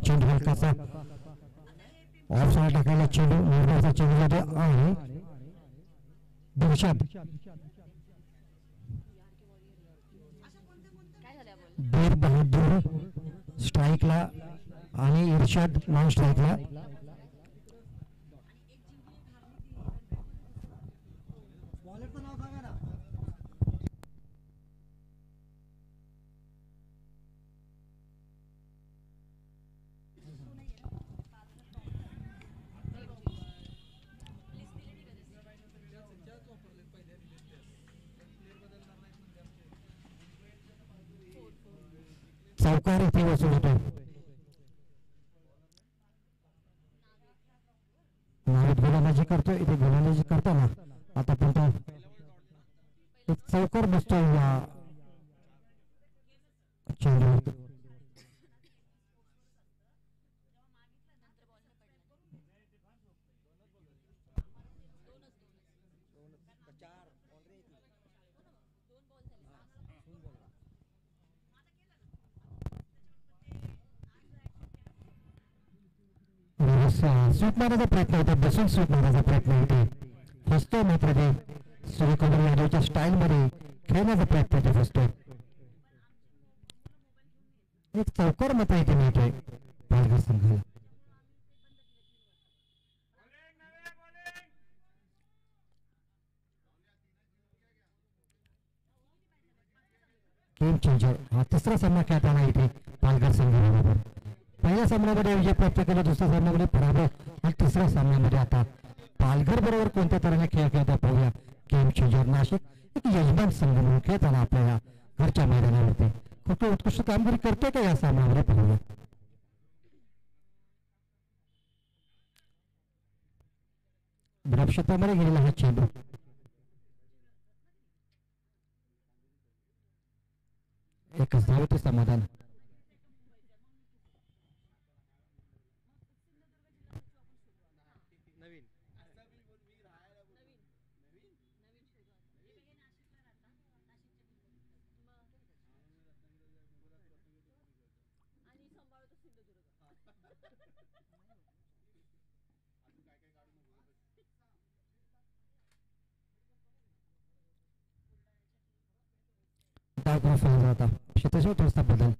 चेंडू हलकासा of side टाकलेला चेंडू निर्धाराचा चेंडू जातो आणि दिलशाद बीर बहादूर स्ट्राईकला आणि इर्शाद नॉन स्ट्राईकला. चौकार इथे वसूल होतो. नावीत गोलंदाजी करतोय इथे गोलंदाजी करताना आता पण तो एक चौकार बसतोय या चेंडूवर. स्वीप मारण्याचा प्रयत्न होता बसून स्वीप मारण्याचा प्रयत्न होते फसतो मात्र ते सूर्यकुमार यादवच्या स्टाईल मध्ये खेळण्याचा प्रयत्न होते फसतो. एक चौकार मात्र इथे मिळतोय पालघर संघाला. गेम चेंजर हा तिसरा सामना खेळताना इथे पालघर संघाबरोबर. पहिल्या सामन्यामध्ये विजय प्राप्त केला दुसऱ्या सामन्यामध्ये पराभव आणि तिसऱ्या सामन्यामध्ये आता पालघर बरोबर कोणत्या तऱ्हेने खेळ खेळता पाहूया. गेम चेंजर नाशिक एक यजमान संघ म्हणून खेळताना आपल्या घरच्या मैदानावरती खूप उत्कृष्ट कामगिरी करते का या सामन्यामध्ये पाहूया. ड्रॉप क्षेत्रामध्ये गेलेला हा चेंडू एकच धावते समाधान. आता क्षेत्रक्षेत्र थोडासा बदल.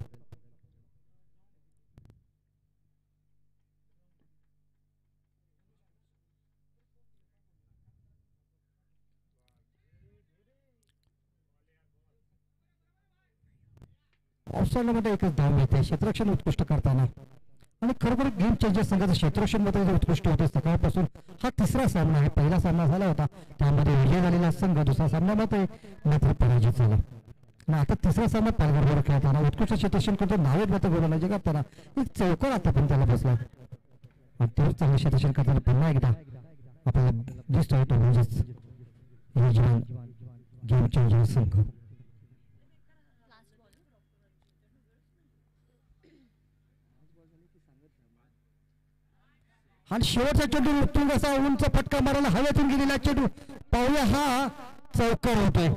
ऑफसाईडमध्ये एकच धाव मिळते क्षेत्ररक्षण उत्कृष्ट करताना आणि खरोखर गेम चेंजर संघाचं क्षेत्ररक्षण मध्ये उत्कृष्ट होते. सकाळपासून हा तिसरा सामना आहे. पहिला सामना झाला होता त्यामध्ये विजय झालेला संघ दुसऱ्या सामन्यामध्ये मात्र पराजित झाला. आता तिसरा सामना पालघर बरोबर खेळताना उत्कृष्ट क्षेत्ररक्षण करतो नावेत मात्र गोलंदाजी करताना एक चौकार आता पण त्याला बसला. तेच चांगलं क्षेत्ररक्षण करताना पुन्हा एकदा आपल्याला दिसतोय तो म्हणजेच यजमान गेम चेंजर संघ. आणि शेवटचा चेंडू उत्तुंग असा उंच फटका मारायला हवेतून गेलेला चेंडू पाहूया हा चौकार होतोय.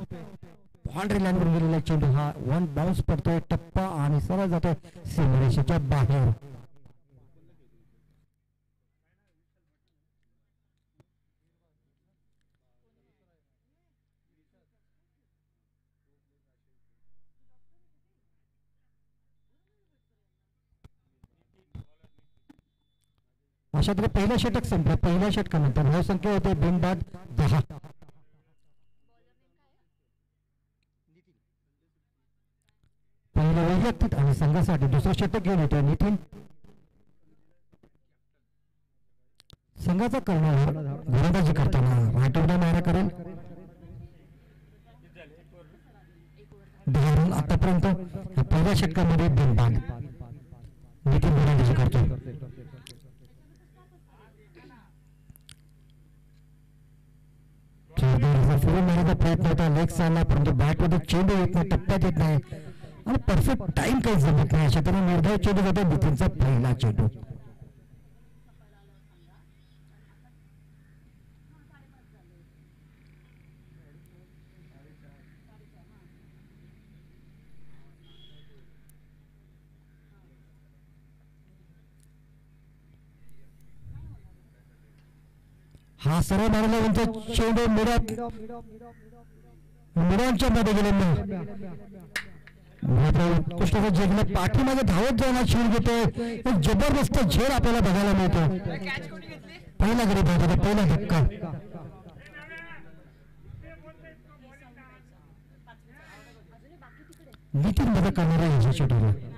बाउंड्री लाईनवर गेलेला चेंडू हा वन बाउन्स पडतोय टप्पा आणि सरळ जातोय सीमारेषेच्या बाहेर. अशा तरी पहिला षटक संपला. पहिल्या षटकानंतर धावसंख्या होते बिनबाद 10. पहिलं वैयक्तिक आणि संघासाठी दुसरं षटक घेऊन येतोय नितीन. संघाचा कर्णधार गोलंदाजी करताना राईट ऑफ द मारा करेल. धरून आतापर्यंत पहिल्या षटकामध्ये बिनबाद नितीन गोलंदाजी करतोय. फिरून मारण्याचा प्रयत्न होता लेग साईडला परंतु बॅटमध्ये चेंडू येत नाही टप्प्यात येत नाही आणि परफेक्ट टाइम काही जमत नाही. अशा तऱ्हेने निर्धाव चेंडू जातो नितीनचा पहिला चेंडू. हा सर्व मारला उंच चेंडू मुलांच्या मध्ये गेले उत्कृष्टाचा झेल पाठीमागे धावत जाऊन झेल घेतोय. एक जबरदस्त झेल आपल्याला बघायला मिळतो. पहिला गडी पाहतो पहिला धक्का नितीन मध्ये करणारे यशाचे ठरले.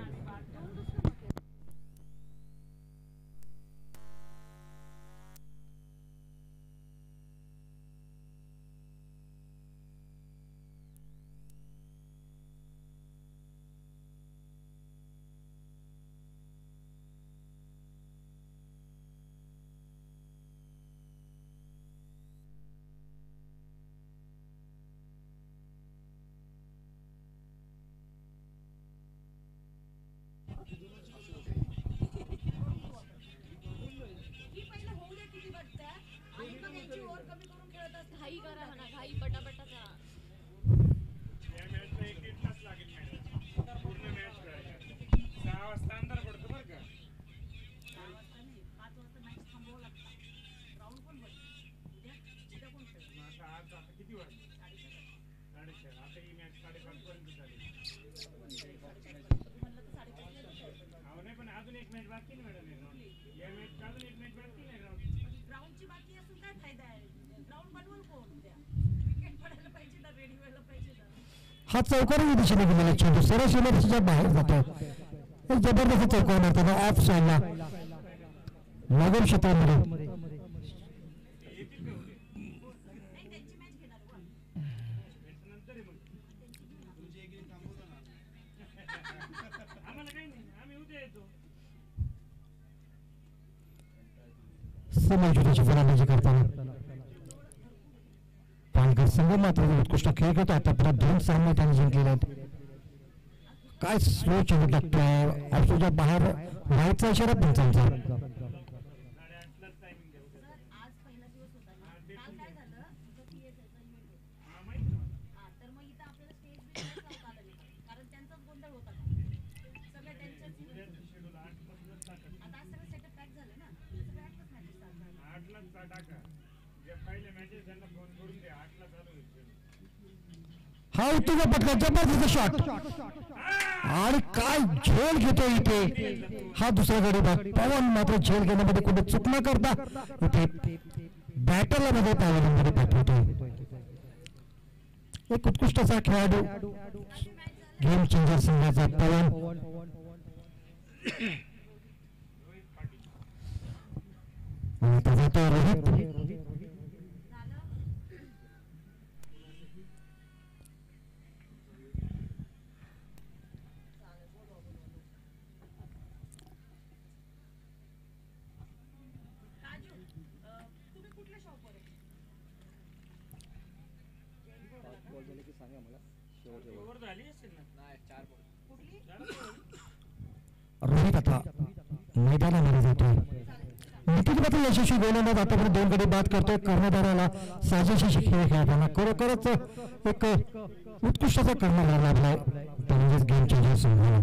हा चौकाराच्या दिशेने गेलेला चेंडू सरळ सीमेच्या बाहेर जातो. एक जबरदस्त चौकार मारताना ऑफ साईडला लागून क्षेत्रामध्ये समजुतीची फलंदाजी करताना पालघर संघ मात्र उत्कृष्ट खेळ करतो. आतापर्यंत 2 सामने त्यांनी जिंकलेले आहेत. काय स्लो चेंडू टाकतोय ऑफच्या बाहेर व्हायचा इशारा पंचांचा. हा उत्तुंग पटका जबरदस्त शॉट आणि काय झेल घेतो इथे. हा दुसरा गडी बाद. पवन मात्र झेल घेण्यामध्ये कुठे चूक न करता इथे बॅटरला मध्ये पावलांमध्ये पाठवतो. एक उत्कृष्ट असा खेळाडू गेम चेंजर संघाचा पवन. आता जातो रोहित. रोहित आता मैदानामध्ये जातोय. नितीन मात्र यशस्वी गोलंदाज आतापर्यंत 2 गडी बाद करतोय. कर्णधाराला साजेशी खेळ खेळताना खरोखरच एक उत्कृष्ट असा कर्णधार लाभलाय म्हणजेच गेम चेंजर संघाला.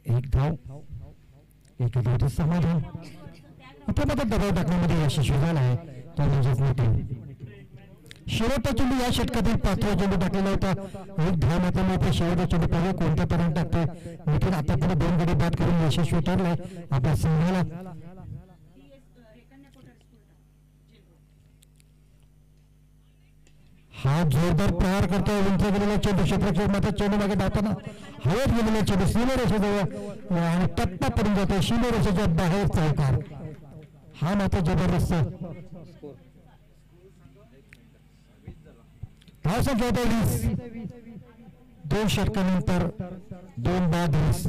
एक धाव एक धावचे समाधान. आता मात्र दबाव टाकण्यामध्ये यशस्वी झाला आहे तो म्हणजेच नितीन. शेवटचा चेंडू या षटकातील 5वा चेंडू टाकलेला होता. एक धाव मात्र मिळते. शेवटचा चेंडू पाहिजे कोणत्यापर्यंत टाकतोय नितीन. आतापर्यंत 2 गडी बाद करून यशस्वी ठरलाय आपल्या संघाला. हा जोरदार प्रहार करतोय. उंच गेलेला चेंडू क्षेत्रक्षेत्र मात्र चेंडू मागे धावताना हवेत गेलेला चेंडू सीमारेषेजवळ आणि टप्पा पडून जातो सीमारेषेच्या बाहेर चौकार. हा मात्र जबरदस्त धावसंख्या 20. 2 षटकानंतर 2 बाद 20.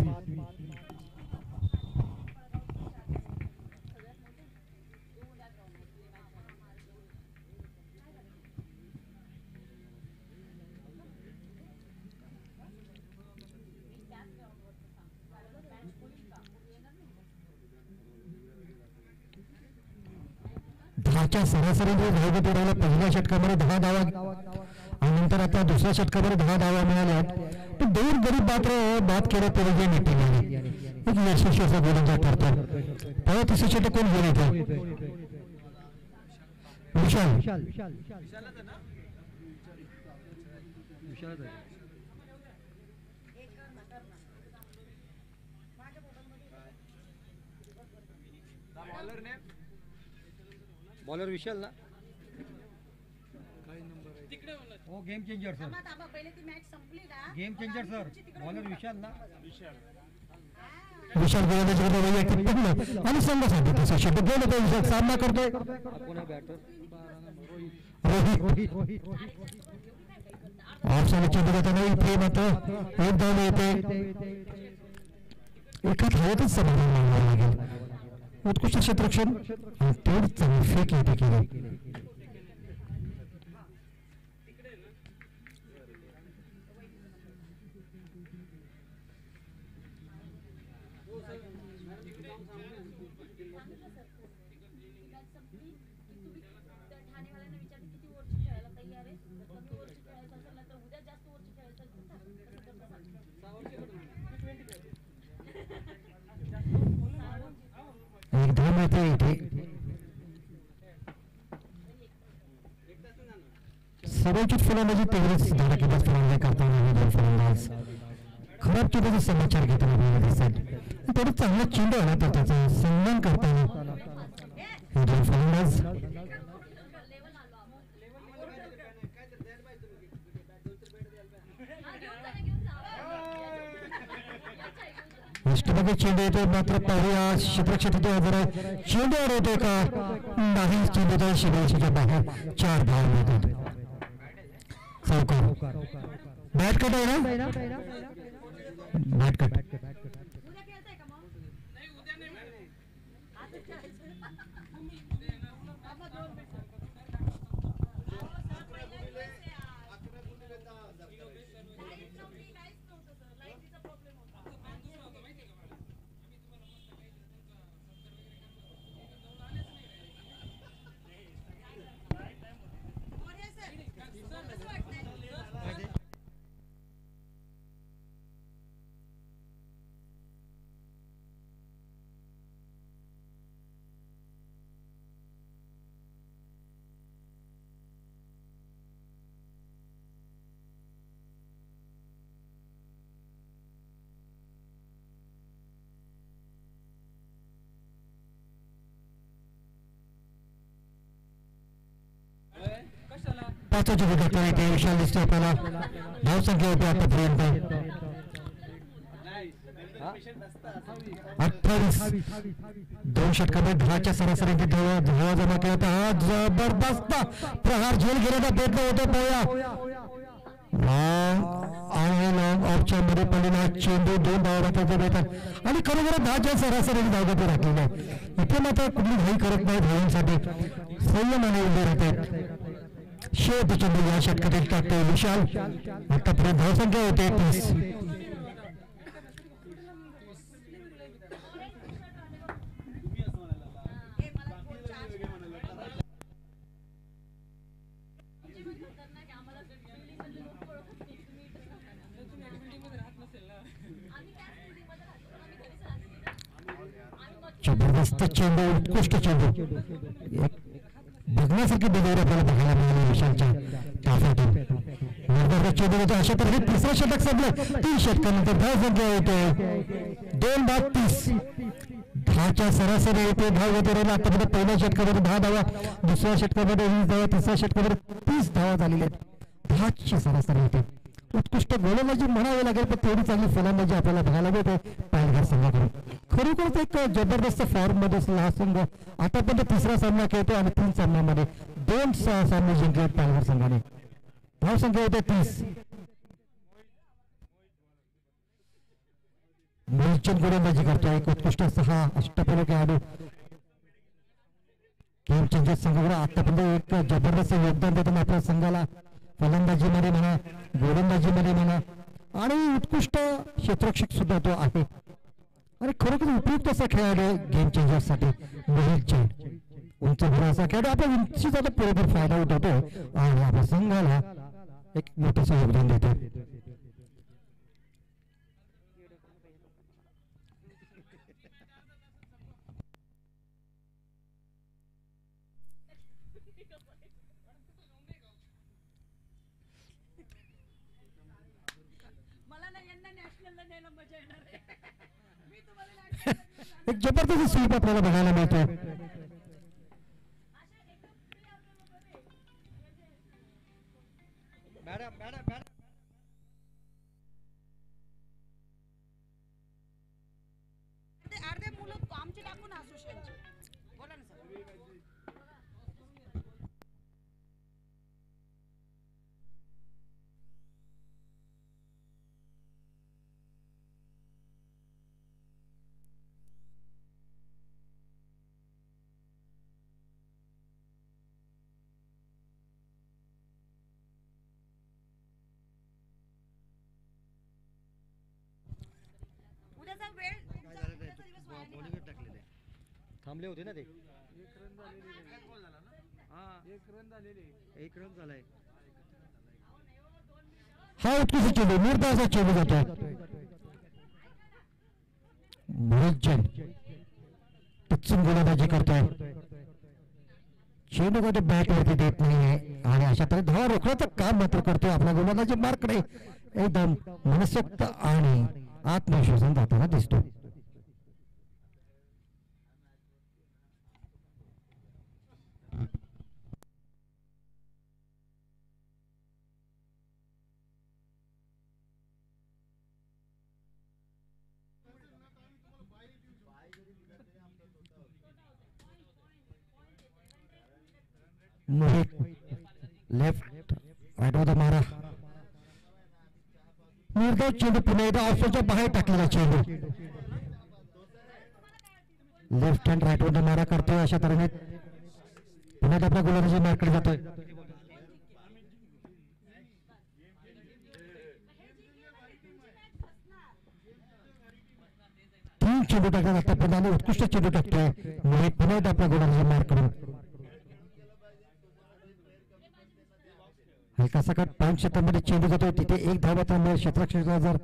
10च्या सरासरीने धावगती राहिला. पहिल्या षटकामध्ये 10 धावा आणि नंतर आता दुसऱ्या षटकामध्ये 10 धावा मिळाल्या. तर 2 गरीब बाद केले तरी टीमने एक यशस्वी असा गोलंदाज ठरतो. तेव्हा तिसरं षटक कोण घेऊन येतो? विशाल. बॉलर विशाल ना. हो game changer sir. Game changer sir. Bowler Vishal ना. विशाल गोलंदाजीकडे वैयक्तिक पडलं आणि संघासाठी तसा षटक गेलं. तो विशाल सामना करतोय. रोहित ऑफसाईड चेंडू देताना इथे मात्र एक धाव येते. एका धावेतच समाधान मानावं लागेल. उत्कृष्ट क्षेत्ररक्षण आणि तेवढी चांगली फेक येते केली. एक धाव येते इथे. सर्वोचित फलंदाजी तेवढेच धडाकेबाज फलंदाजी करताना हे दोन फलंदाज खराब चेंडूचे समाचार घेताना आपल्याला दिसतात. थोडं चांगला चेंडू आला तर त्याचा सन्मान करताना हे दोन फलंदाज. अष्टपदी चेंडू येतो मात्र पाहूया क्षेत्रक्षेत्र हजर आहे. चेंडू अडवतोय का नाही. चेंडूच्या शिबेशीच्या बाहेर 4 धाव मिळतात. चौकार बॅट कट आहे ना. Bat cut. पाचवाची विकेट येते. विशाल दिसतो आपल्याला. धावसंख्या होती आतापर्यंत 28. 2 षटकामध्ये 10च्या सरासरीने धावा जमा केला होता. हा जबरदस्त प्रहार झेल घेण्याचा प्रयत्न होतो. पाहूया आणि लॉंग ऑफच्या मध्ये पडलेला चेंडू 2 धावा देतात आणि खरोखर 10च्या सरासरीने धावगती राखलेली आहे. इथे मात्र कुठली घाई करत नाही. धावांसाठी संयमाने उभे राहतात. शेवटचा चेंडू या षटकातील टाकतो विशाल. आतापर्यंत धावसंख्या होते 30. जबरदस्त चेंडू. उत्कृष्ट चेंडू. बघण्यासारखी बिघाड आपल्याला बघायला मिळाली विशालच्या ताफ्यातून. चेंडू होतो. अशा प्रकारे तिसरं षटक संपलं. 3 षटकानंतर धावसंख्या येते 2 बाद 30. 10च्या सरासरी येते. धाव होते राहिला आतापर्यंत. पहिल्या षटकामध्ये 10 धावा, दुसऱ्या षटकामध्ये 20 धावा, तिसऱ्या षटकामध्ये 30 धावा झालेल्या आहेत. 10ची सरासरी येते. उत्कृष्ट गोलंदाजी म्हणावी लागेल पण तेवढी चांगली फलंदाजी आपल्याला बघायला मिळते पालघर संघाकडून. खरोखरच एक जबरदस्त फॉर्म मध्ये असलेला हा संघ आतापर्यंत 3रा सामना खेळतो आणि 3 सामन्यामध्ये 2 सामने जिंकले पालघर संघाने. धावसंख्या होते 30. मोहितचंद गोलंदाजी करतो. एक उत्कृष्ट 6 अष्टपैलू खेळाडू गेम चेंजर संघाकडे आतापर्यंत एक जबरदस्त योगदान देताना आपल्या संघाला फलंदाजीमध्ये म्हणा, गोलंदाजीमध्ये म्हणा आणि उत्कृष्ट क्षेत्ररक्षक सुद्धा तो आहे आणि खरोखर उपयुक्त असा खेळाडू गेम चेंजरसाठी मोहितचंद. उंच भरासा खेळतो आपल्या उंचीचा तो पुरेपूर फायदा उठवतो आणि आपल्या संघाला एक मोठं योगदान देतो. एक जबरदस्त स्वीप आपल्याला बघायला मिळतो. अर्धे मुलं आमचे टाकून असोसिएशनचे बोला ना सर. उद्याचा वेळ थांबले होते ना ते. एक रन झालाय. हा उत्कृष्ट चेंडू निर्धाराचा चेंडू जातो. मोहित जैन टचून गोलंदाजी करतोय. चेंडू कधी बॅट वरती देत नाहीये आणि अशा तऱ्हे धावा रोखण्याचं काम मात्र करतोय. आपल्या गोलंदाजी मार्कडे एकदम मनसोक्त आणि आत्मविश्वासन जाताना दिसतो. मोहित लेफ्ट राईट वर मारा. निर्धाव चेंडू पुन्हा एकदा ऑफच्या बाहेर टाकलेला चेंडू. लेफ्ट हँड राईट वर मारा करतोय. अशा तऱ्हेने पुन्हा आपल्या गोलंदाजी मार्कडे जातोय. तीन चेंडू टाकतात आतापर्यंत आणि उत्कृष्ट चेंडू टाकतोय मोहित पुन्हा एकदा आपल्या गोलंदाजी मार्कडून. हलका सकट 5 क्षेत्रामध्ये चेंडू जातो. तिथे एक धाव मात्र मिळेल क्षेत्ररक्षकाला. जर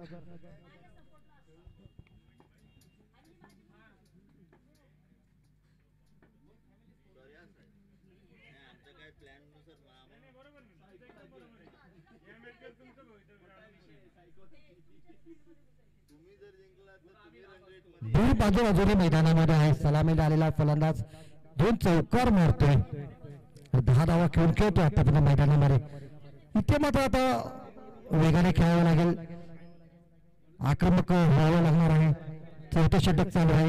दूर बाजूने मैदानामध्ये आहे. सलामीला आलेला फलंदाज 2 चौकार मारतोय. 10 धावा खेळून खेळतो आतापर्यंत मैदानामध्ये. इथे मात्र आता वेगाने खेळावं लागेल. आक्रमक व्हावं लागणार आहे. 4थं षटक चालू आहे.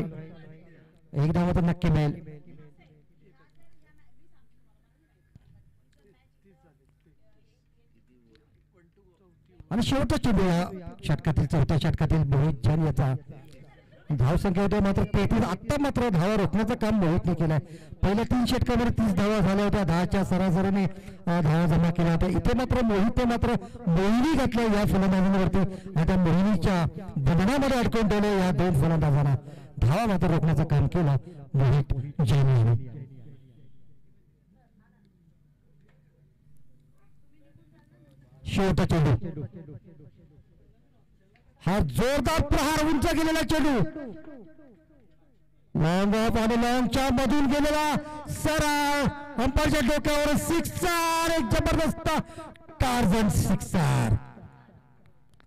एक धावा तर नक्की मिळेल. आणि शेवटचा चेंडू या षटकातील 4थ्या षटकातील मोहित जैन याचा. धाव संख्या होते मात्र 33. आता मात्र धावा रोखण्याचं काम मोहितने केलंय. पहिल्या 3 षटकामध्ये 30 धावा झाल्या होत्या. 10च्या सरासरीने धावा जमा केल्या होत्या. इथे मात्र मोहितने मात्र मोहिनी घातल्या या फलंदाजांवरती. आता मोहिनीच्या बंधनामध्ये अडकून ठेवले या 2 फलंदाजांना. धावा मात्र रोखण्याचं काम केलं मोहित जैन यांनी. शेवटचा चेंडू. हा जोरदार प्रहार उंच गेलेला चेंडू. लॉंग ऑफ आणि लॉंगच्या मधून गेलेला सरळ अंपायरच्या डोक्यावर सिक्सर. एक जबरदस्त टार्झन सिक्सर.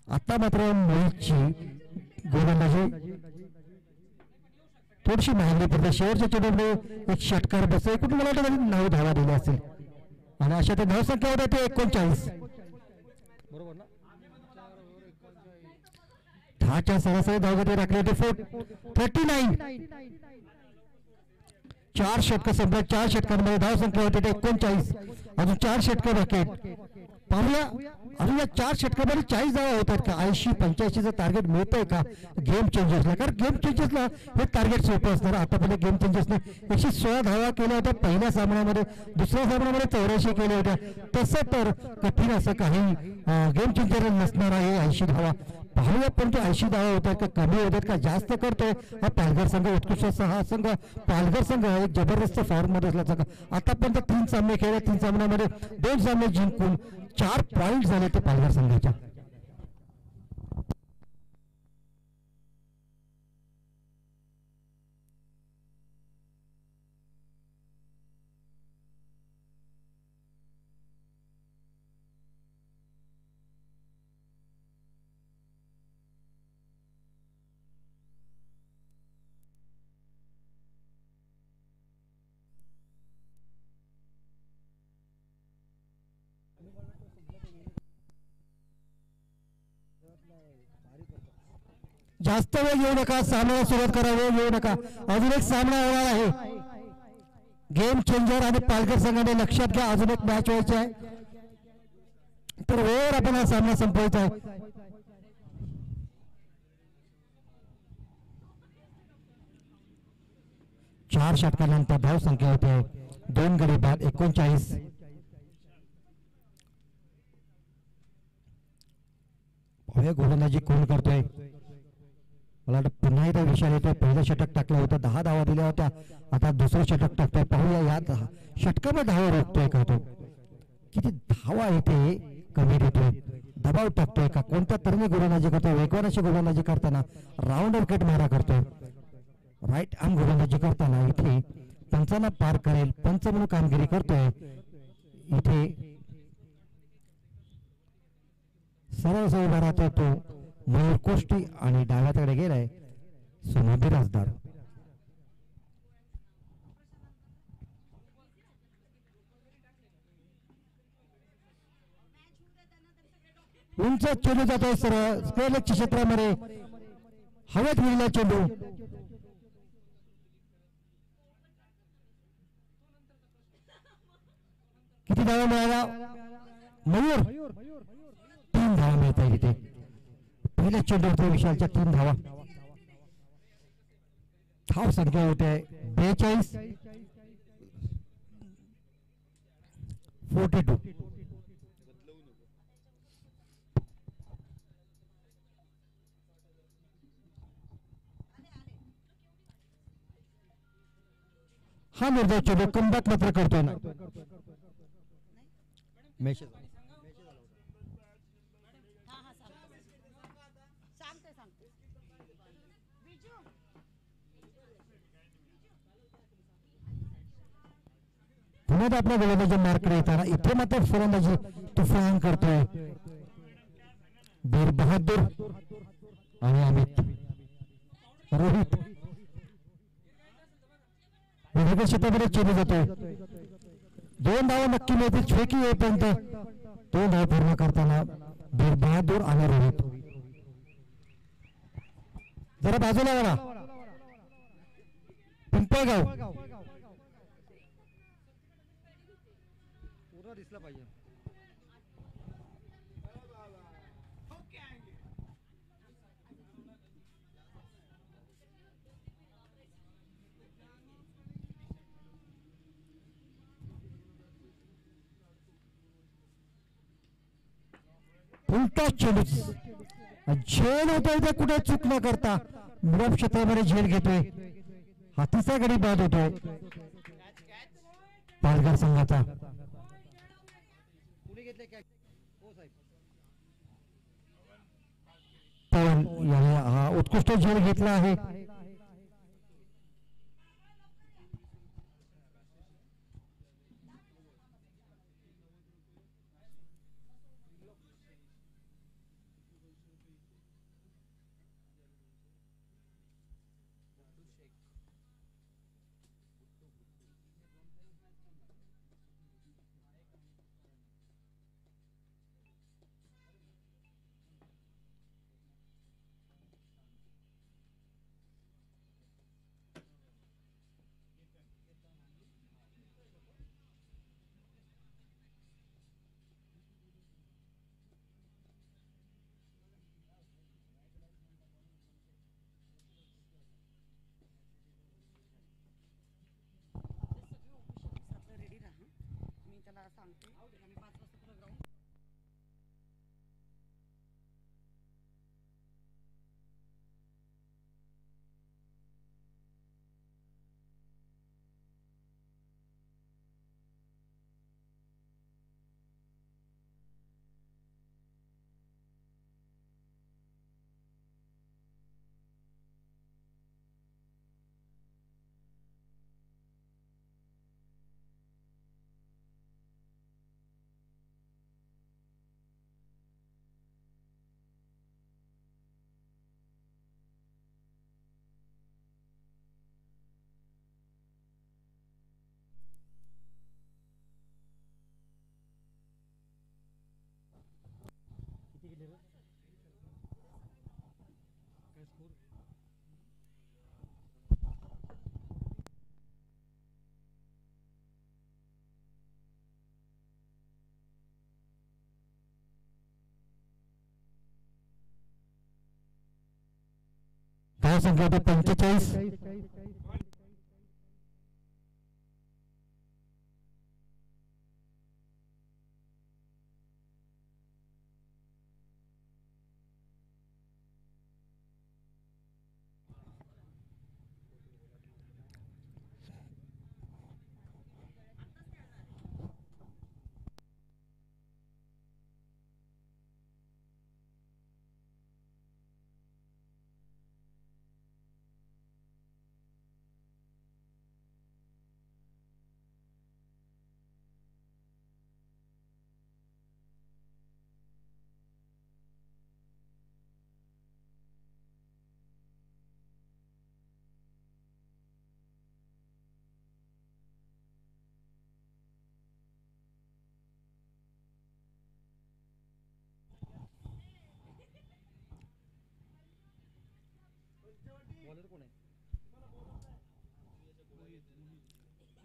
आता मात्र मोहितची गोलंदाजी थोडीशी महागडी पडते. शेवटच्या चेंडूमध्ये एक षटकार बसतो. एकूण मला वाटतं 9 धावा दिल्या असतील आणि अशा ते धाव संख्या होते ते 39. बरोबर ना. 10च्या सरासरी धावगती राखली होती 39. 4 षटक संपल्या. 4 षटकांमध्ये धाव संख्या होती ते 39. अजून 4 षटक बाकी. पाहूया अजून या 4 षटकामध्ये 40 धावा होतात का. 80-85चं टार्गेट मिळतंय का गेम चेंजर्सला. कारण गेम चेंजर्सला हे टार्गेट सोपं असणार. आतापर्यंत गेम चेंजर्सने 116 धावा केल्या होत्या पहिल्या सामन्यामध्ये. दुसऱ्या सामन्यामध्ये 84 केल्या होत्या. तसं तर कठीण असं काही गेम चेंजर नसणार आहे. 80 धावा पाहूया पण तो 80 धावा होतात का कमी होतात का जास्त करतोय हा पालघर संघ उत्कृष्ट असा हा संघ पालघर संघ एक जबरदस्त फॉर्म मध्ये असला संघ आतापर्यंत 3 सामने खेळले 3 सामन्यामध्ये 2 सामने जिंकून 4 पॉइंट झाले ते पालघर संघाच्या. जास्त वेळ येऊ नका सामन्याला सुरुवात करा वेळ येऊ नका अजून एक सामना होणार आहे गेम चेंजर आणि पालघर संघाने लक्षात घ्या अजून एक मॅच व्हायची आहे तर वेळ आपण हा सामना संपवायचा आहे. चार षटकानंतर धाव संख्या होते 2 गडी बाद 39. गोलंदाजी कोण करतोय मला वाटतं पुन्हा एकदा विचार येतोय. पहिलं षटक टाकलं होतं 10 धावा दिल्या होत्या आता दुसरं षटक टाकतोय पाहूया या षटकामध्ये धावा रोखतोय का तो किती धावा येते कमी देतोय दबाव टाकतोय का कोणत्या तऱ्हेने गोलंदाजी करतोय वेगवान अशी गोलंदाजी करताना राऊंड विकेट मारा करतोय राईट आर्म गोलंदाजी करताना इथे पंचांना पार करेल पंच म्हणून कामगिरी करतोय इथे सरळ उभा राहतोय तो मयूर कोष्टी आणि डाव्याकडे गेलाय सोमा बिराजदार. उंच चेंडू जातोय सरळ स्क्वेअरलेगच्या क्षेत्रामध्ये हवेत मिळला चेंडू किती धावा मिळाला मयूर 3 धावा मिळत आहे इथे पहिल्या चेंडूवरती विशालच्या 3 धावा धाव संख्या होते 42 42. हा निर्धाव चेंडू कमबॅक मात्र करतोय ना मेसेज पुन्हा आपल्या गोलंदाजी मार्कडे येताना इथे मात्र फलंदाजी तुफान करतोय बीर बहादूर आणि अमित रोहित क्षेत्रामध्ये चेंडू जातोय 2 धावा नक्की मिळतील फेकी येईपर्यंत 2 धावा पूर्ण करताना बीर बहादूर आणि रोहित जरा बाजूला वळा पिंपळगाव पूर्ण दिसला पाहिजे. उलटा चेंडू झेल होतोय ते कुठे चूक न करता मिडऑफ क्षेत्रामध्ये झेल घेतोय हा तिसरा गडी बाद होतोय पालघर संघाचा. पवन याने हा उत्कृष्ट झेल घेतला आहे. सांगते. 5 वाजता. धाव संख्या होती 45.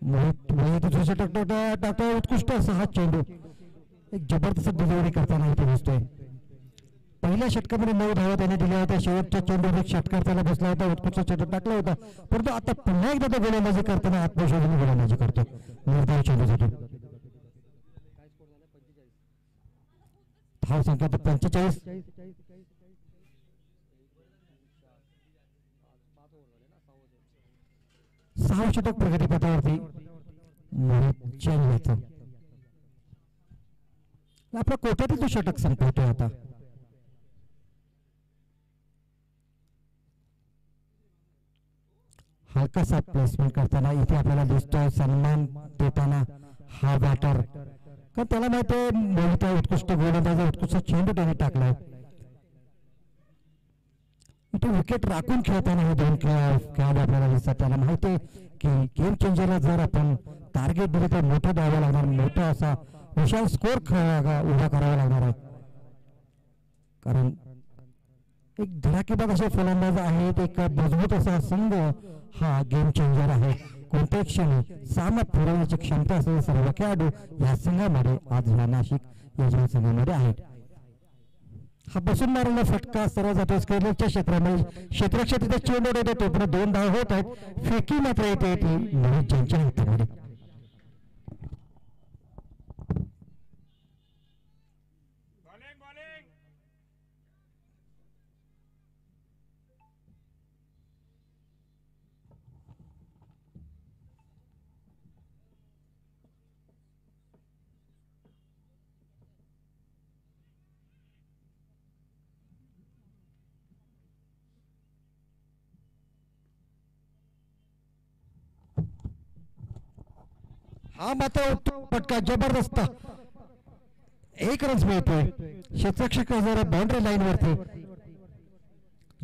मोहित टाकतो उत्कृष्ट असा हा चेंडू एक जबरदस्त डिलिव्हरी करताना इथे दिसतोय. पहिल्या षटकामध्ये 9 धावा त्याने दिल्या होत्या. शेवटच्या चेंडूवर एक षटकार त्याला बसला होता, उत्कृष्ट चेंडू टाकला होता. परंतु आता पुन्हा एकदा तो गोलंदाजी करताना आत्मविश्वासाने गोलंदाजी करतो निर्धाव चेंडूसाठी. धाव संख्या 45. सहा षटक प्रगतीपथावरती मोहित जैन याचं आपल्या कोट्यातील तो षटक संपवतोय आता. हलकासा प्लेसमेंट करताना इथे आपल्याला दिसतोय सन्मान देताना हा बॅटर, कारण त्याला माहिती आहे मोहित उत्कृष्ट गोलंदाज उत्कृष्ट चेंडू त्याने टाकलाय. इथे विकेट राखून खेळताना हे दोन खेळाडू आपल्याला दिसतात. त्याला माहिती आहे की गेम चेंजरला जर आपण टार्गेट दिले तर मोठं द्यावं लागणार, मोठा असा विशाल स्कोर उभा करावा लागणार आहे. कारण एक धडाकेबाज असे फलंदाज आहेत, एक मजबूत असा संघ हा गेम चेंजर आहे. कोणत्याही क्षणी सामना फिरवण्याची क्षमता असलेले सर्व खेळाडू या संघामध्ये आज या नाशिक यजमान संघामध्ये आहेत. हा बसून मारलेला फटका सर्व जातो स्क्वेअरच्या क्षेत्रामध्ये. क्षेत्ररक्षक तिथे चेंडू येतो, तोपर्यंत 2 धाव होत आहेत. फेकी मात्र येते ती मोहित जैनच्या हातामध्ये. हा मात्र फटका जबरदस्त 1 रन मिळतोय. क्षेत्ररक्षक जरा बाउंड्री लाईन वरती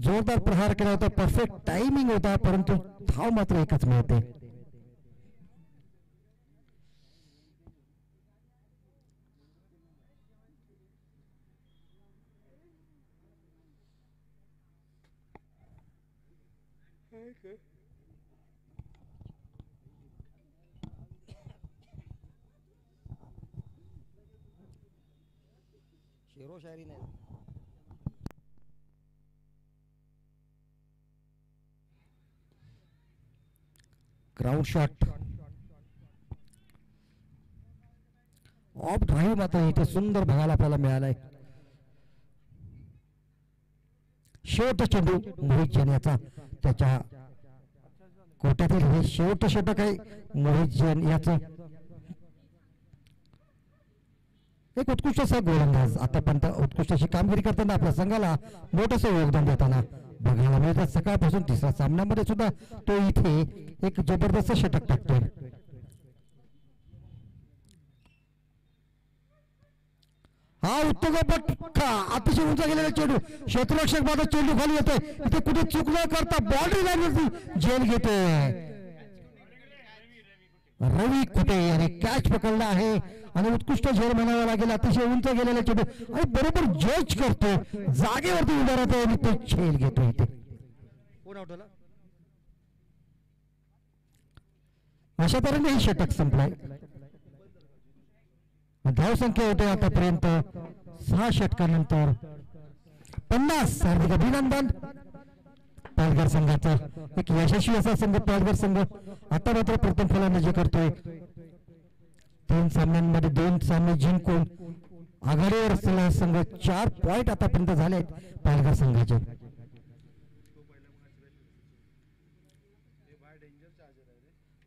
जोरदार प्रहार केला होता, परफेक्ट टायमिंग होता, परंतु धाव मात्र एकच मिळते. शायरी नाही. ग्राउंड शॉट ऑफ ड्राईव्ह मात्र इथे सुंदर बघायला आपल्याला मिळालाय. शेवटचा चेंडू मोहित जैन याचा, त्याच्या कोट्यातील हे शेवटचं षटक आहे मोहित जैन याचं. एक उत्कृष्ट असा गोलंदाज आतापर्यंत उत्कृष्ट अशी कामगिरी करताना आपल्या संघाला मोठंसं योगदान देताना बघायला मिळतात. सकाळपासून तिसऱ्या सामन्यामध्ये सुद्धा तो इथे एक जबरदस्त षटक टाकतोय. हा उत्तम अतिशय उंच गेलेला चेंडू, क्षेत्ररक्षक माझा चेंडू खाली येतोय. इथे कुठे चूक न करता बाउंड्री लाईनवरती झेल घेतोय रवी कुठे आणि कॅच पकडला आहे आणि उत्कृष्ट झेल म्हणावा लागेल. अतिशय उंच गेलेला चेंडू आणि बरोबर जज करतो, जागेवरती उभा राहतो आणि तो झेल घेतो. इथे अशा तऱ्हेने हे षटक संपलाय. धाव संख्या होते आतापर्यंत 6 षटकानंतर 50. हार्दिक अभिनंदन. पालघर संघाचा एक यशस्वी असा संघ पालघर संघ आता मात्र प्रथम फलंदाजी करतोय. 3 सामन्यांमध्ये 2 सामने जिंकून आघाडीवर असलेला संघ 4 पॉइंट आतापर्यंत झाले आहेत पालघर संघाचे.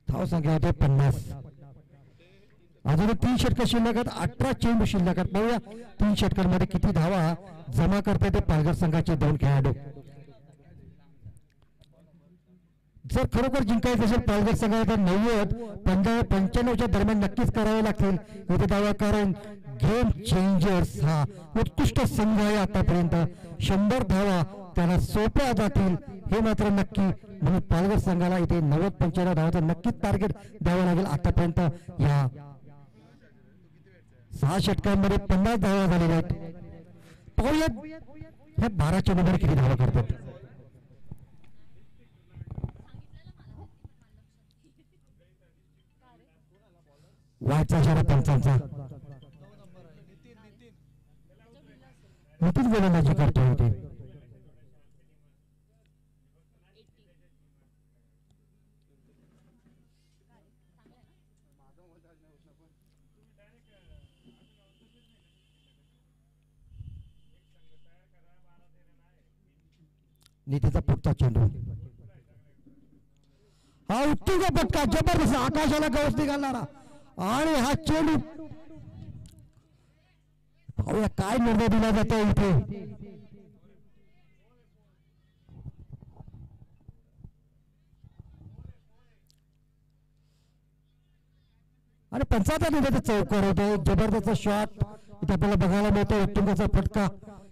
धाव संख्या होते 50. अजून 3 षटक शिल्लक आहेत. 18 चेंडू शिल्लक आहेत. पाहूया 3 षटकांमध्ये किती धावा जमा करता येते पालघर संघाचे 2 खेळाडू. जर खरोखर जिंकायचं असेल पालघर संघाला तर 90-95च्या दरम्यान नक्कीच करावे लागतील इथे धावा, कारण गेम चेंजर्स हा उत्कृष्ट संघ आहे. आतापर्यंत 100 धावा त्याला सोप्या जातील हे मात्र नक्की. म्हणून पालघर संघाला इथे 90-95 धावाचं नक्कीच टार्गेट द्यावं लागेल. आतापर्यंत या 6 षटकांमध्ये 50 धावा झालेल्या आहेत. पाहूयात ह्या 12 चेंडूमध्ये किती धावा करतात. वाईटचा इशारा पंचांचा. नितीन गोलंदाजी करतोय इथे. नितीचा पुढचा चेंडू. हा उत्तुंग फटका जबरदस्त आकाशाला गवसणी घालणारा आणि हा चेंडू. पाहूया काय निर्णय दिला जातो इथे. आणि पंचाचा निर्णय चौकार होतो. जबरदस्त शॉट इथे आपल्याला बघायला मिळतो. उत्तुंगाचा फटका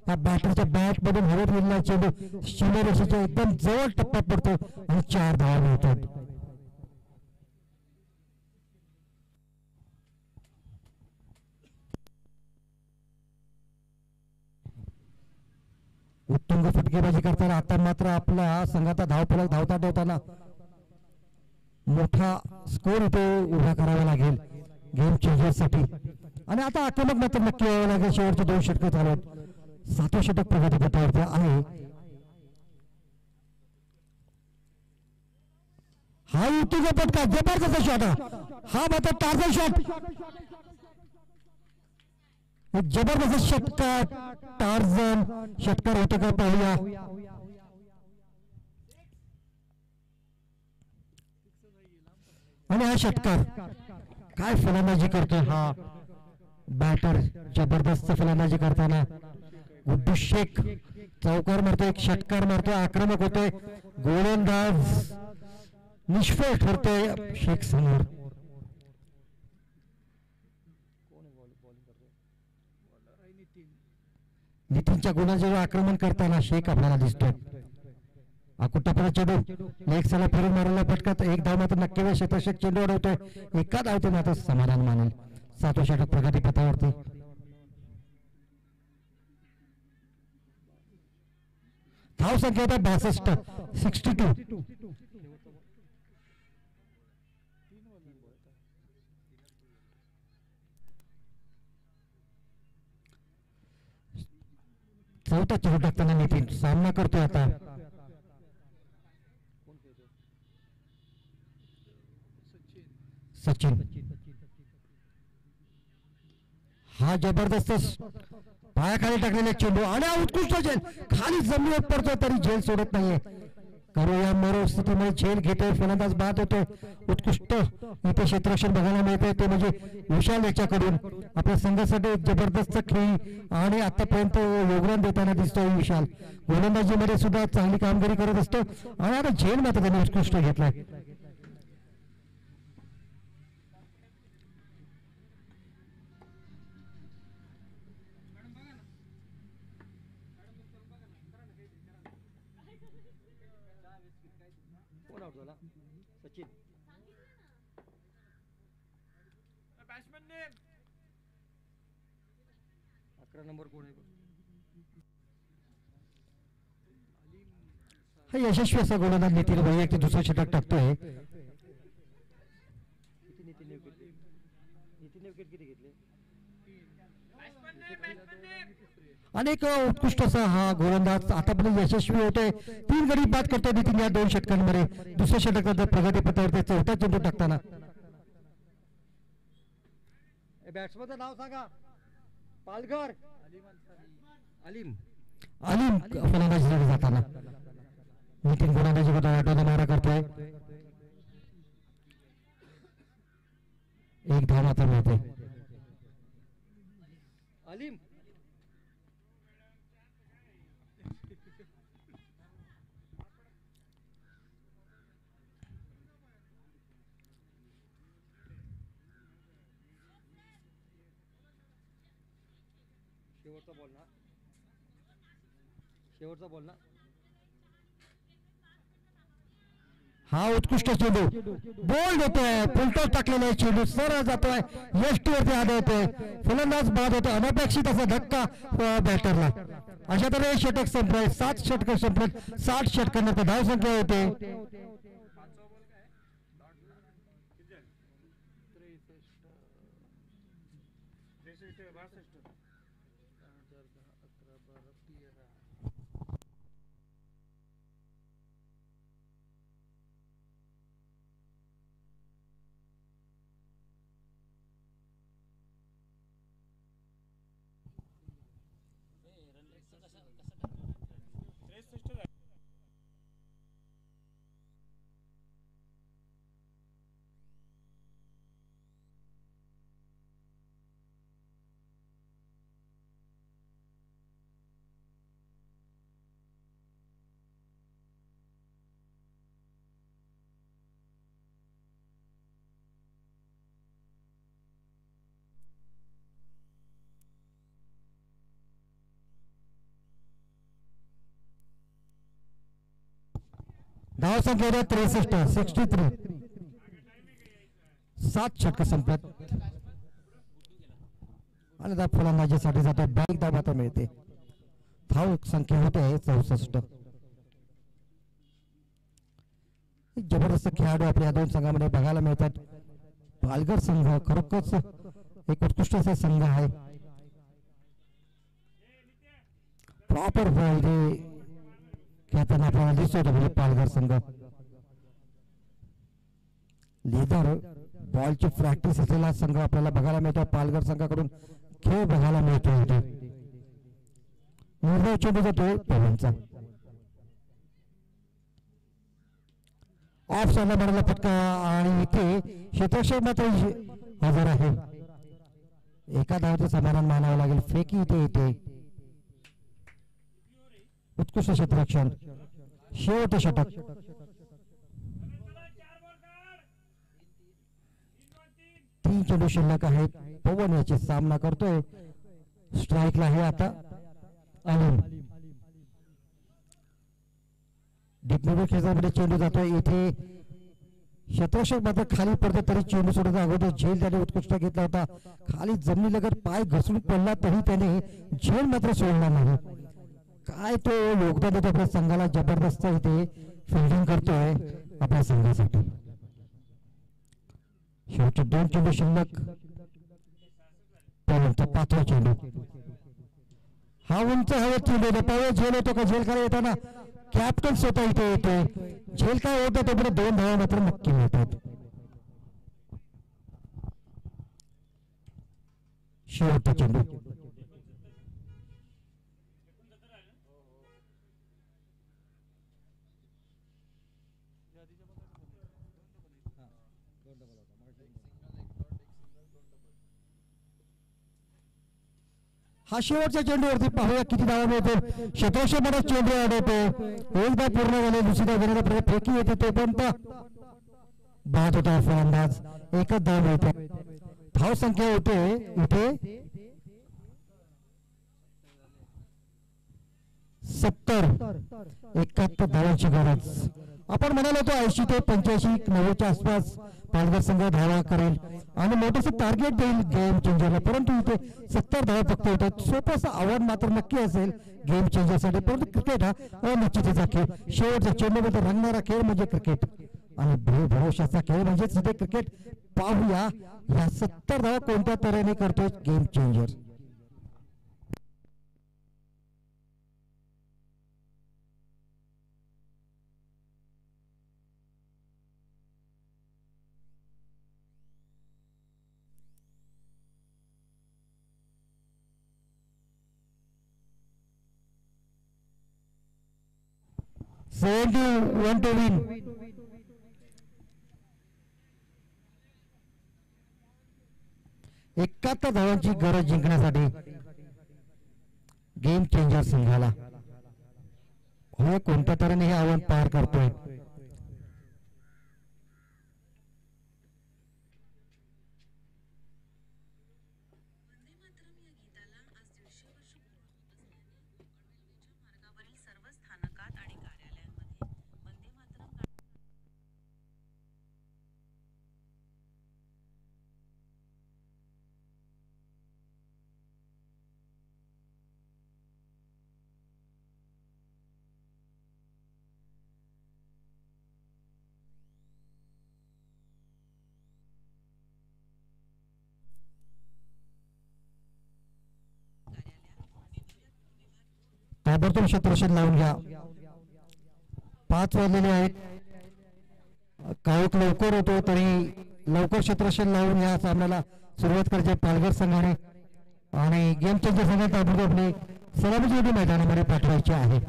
या बॅटरच्या बॅट मधून हवेत गेलेला चेंडू सीमारेषेच्या एकदम जवळ टप्पा पडतो आणि 4 धावा मिळतात. उत्तुंग फटकेबाजी करताना आता मात्र आपला संघाचा धावफलक धावता ठेवताना मोठा स्कोर इथे उभा करावा लागेल गेम चेंजर साठी. आणि आता आक्रमक मात्र नक्की यावं लागेल. शेवटचे 2 षटक झाले. 7वं षटक प्रगतीपथावरती आहे. हा उत्तुंग फटका जबरदस्त शॉट. हा मात्र टार्गेट शॉट. एक जबरदस्त षटकार. टार्झन षटकार होतो का पाहूया. आणि हा षटकार काय फलंदाजी करतोय हा बॅटर. जबरदस्त फलंदाजी करताना गुड्डू शेख चौकार मारतोय, एक षटकार मारतोय, आक्रमक होतोय. गोलंदाज निष्फळ ठरतोय शेख समोर. नितीनच्या गुणाजवळ आक्रमण करताना शेख आपल्याला दिसतोय. अकुट्टापणा चेंडू लेग साला फिरून मारलेला फटका. 1 धाव मात्र नक्की वेळ शतक चेंडू अडवतोय. 1 धावतो मात्र समाधान मानेल. 7वं षटक प्रगतीपथावरती. धाव संख्या 62. 62. चौथा चेंडू टाकताना नितीन सामना करतोय आता. सचिन. हा जबरदस्त पायाखाली टाकलेला चेंडू आणि उत्कृष्ट झेल खाली जमिनीवर पडतोय तरी झेल सोडत नाहीये. करूया मरो स्थितीमध्ये झेल घेतोय. फलंदाज बाद होतोय. उत्कृष्ट इथे क्षेत्ररक्षण बघायला मिळतंय ते म्हणजे विशाल याच्याकडून. आपल्या संघासाठी एक जबरदस्त खेळी आणि आतापर्यंत योगदान देताना दिसतोय विशाल. गोलंदाजीमध्ये सुद्धा चांगली कामगिरी करत असतो आणि आता झेल मात्र त्यांनी उत्कृष्ट घेतलाय. सचिन बॅट्समॅन नेम 11 नंबर कोण आहे. हा यशस्वी असा गोलंदाज नितीन वैयक्तिक 2रं षटक टाकतोय. नितीन विकेट किती घेतले. अनेक उत्कृष्ट असा हा गोलंदाज आतापर्यंत यशस्वी होतोय. 3 गडी बाद करतोय नितीन या 2 षटकांमध्ये. दुसऱ्या षटकात प्रगती पथावरती चौथा चेंडू टाकताना बॅट्समनचं नाव सांगा. पालघर अलीम. अलीम फलंदाजीसाठी जाताना नितीन गोलंदाजी करतोय. आठवणा मारा करतोय. एक धाव मात्र मिळते. अलीम शेवटचा बॉल ना. हा उत्कृष्ट चेंडू बोल्ड होतोय. फुलटॉस टाकलेला आहे चेंडू सरळ जातोय. यष्टी वरती आदळतोय. फलंदाज बाद होतो. अनपेक्षित असा धक्का बॅटरला. अशा तऱ्हे षटक संपलंय. 7 षटक संपलेत. 60 षटकांनंतर धाव संख्या होते. धाव संख्या 63 63. 7 षटक संपत आणि त्या फलंदाजीसाठी जातो. बाईक धाव मात्र मिळते. धाव संख्या होते 64. जबरदस्त खेळाडू आपल्या 2 संघामध्ये बघायला मिळतात. पालघर संघ खरोखरच एक उत्कृष्ट असा संघ आहे. प्रॉपर बॉल खेळताना आपल्याला दिसतो म्हणजे पालघर संघ. लेदर बॉलची प्रॅक्टिस असलेला संघ आपल्याला बघायला मिळतो. पालघर संघाकडून खेळ बघायला मिळतो. निर्णय चेंडू जातोय पवनचा. ऑफ साइडला मारला फटका आणि इथे क्षेत्ररक्षक मात्र हजर आहे. एका धावाचं समाधान मानावं लागेल. फेकी इथे येते. उत्कृष्ट क्षेत्ररक्षण. शेवटचे षटक. तीन चेंडू शिल्लक आहेत. पवन याचे सामना करतोय. स्ट्राईकला आहे आता अलीम. डिप्लोमॅट क्षेत्रामध्ये चेंडू जातोय. इथे क्षेत्ररक्षक मात्र खाली पडतो तरी चेंडू सोडत अगोदर झेल त्याने उत्कृष्ट घेतला होता. खाली जमिनीलगत पाय घसरून पडला तरी त्याने झेल मात्र सोडला नाही. काय तो योगदान देतो आपल्या संघाला. जबरदस्त इथे फिल्डिंग करतोय आपल्या संघासाठी. शेवटचे 2 चेंडू शिल्लक. पवनचा 5वा चेंडू. हा उंच हवेत चेंडू पावे. झेल होतो का? झेल खाली येताना कॅप्टन स्वतः इथे येतोय. झेल काय होतं तोपर्यंत 2 धावा मात्र नक्की मिळतात. शेवटचा चेंडू. हा शेवटच्या चेंडूवरती पाहूया किती धावा मिळतो. क्षेत्ररक्षक मध्ये चेंडू अडवतो. एकदा पूर्ण झाले. दुसऱ्या घेण्याचा फेकी येते तोपर्यंत बाद होता फलंदाज. एकच धाव मिळते. धाव संख्या होते इथे 70. 71 धावांची गरज. आपण म्हणालो होतो 80 ते 85 90च्या आसपास पालघर संघ धावा करेल आणि मोठंसं टार्गेट देईल गेम चेंजरला. परंतु इथे 70 धावा फक्त होतात. सोपंसं आव्हान मात्र नक्की असेल गेम चेंजरसाठी. परंतु क्रिकेट हा अनिश्चिततेचा खेळ. शेवटच्या चेंडूमध्ये रंगणारा खेळ म्हणजे क्रिकेट आणि भरवशाचा खेळ म्हणजे सिधे क्रिकेट. पाहूया या 70 धावा कोणत्या तऱ्हेने करतोय गेम चेंजर. 71 to win. एकाहत्तर धावांची गरज जिंकण्यासाठी गेम चेंजर संघाला. हो कोणत्या तऱ्हेने हे आव्हान पार करतोय. ताबडतोब क्षेत्ररक्षण लावून घ्या. 5 वाजलेले आहेत. काळोख लवकर होतो तरी लवकर क्षेत्ररक्षण लावून या सामन्याला सुरुवात करायची पालघर संघाने आणि गेम चेंजर संघाने ताबडतोब आपले सलामी जोडी मैदानामध्ये पाठवायचे आहे.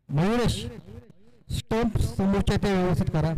मयुरेश स्टंप समोरच्या ते व्यवस्थित करा.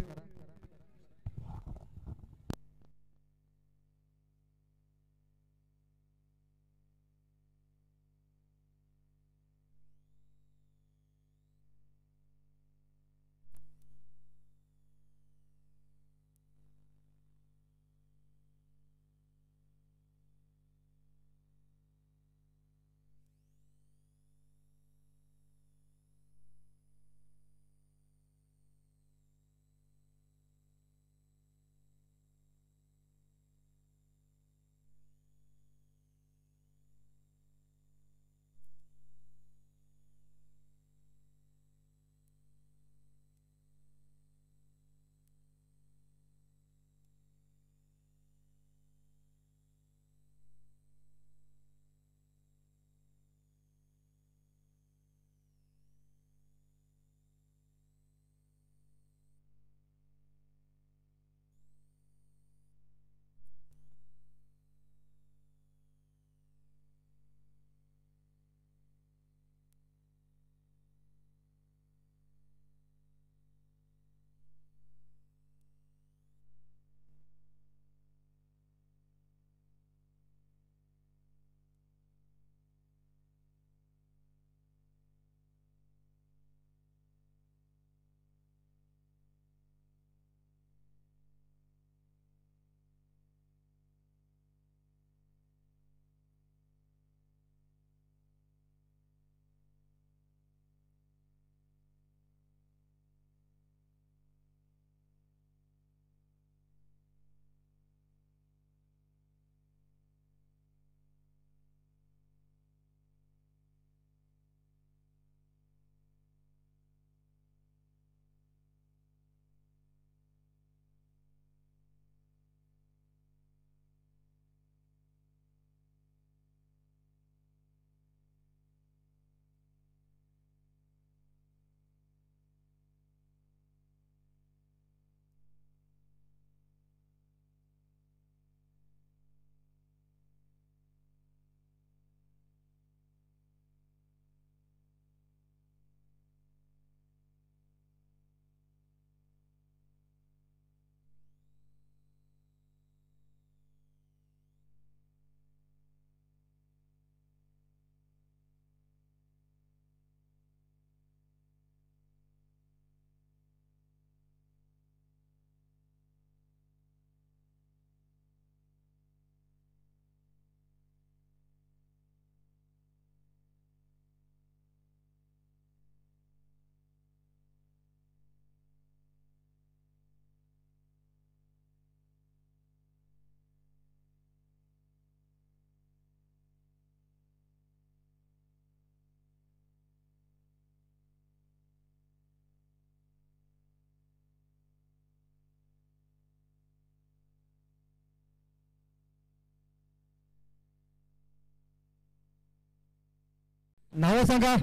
नाव सांगा.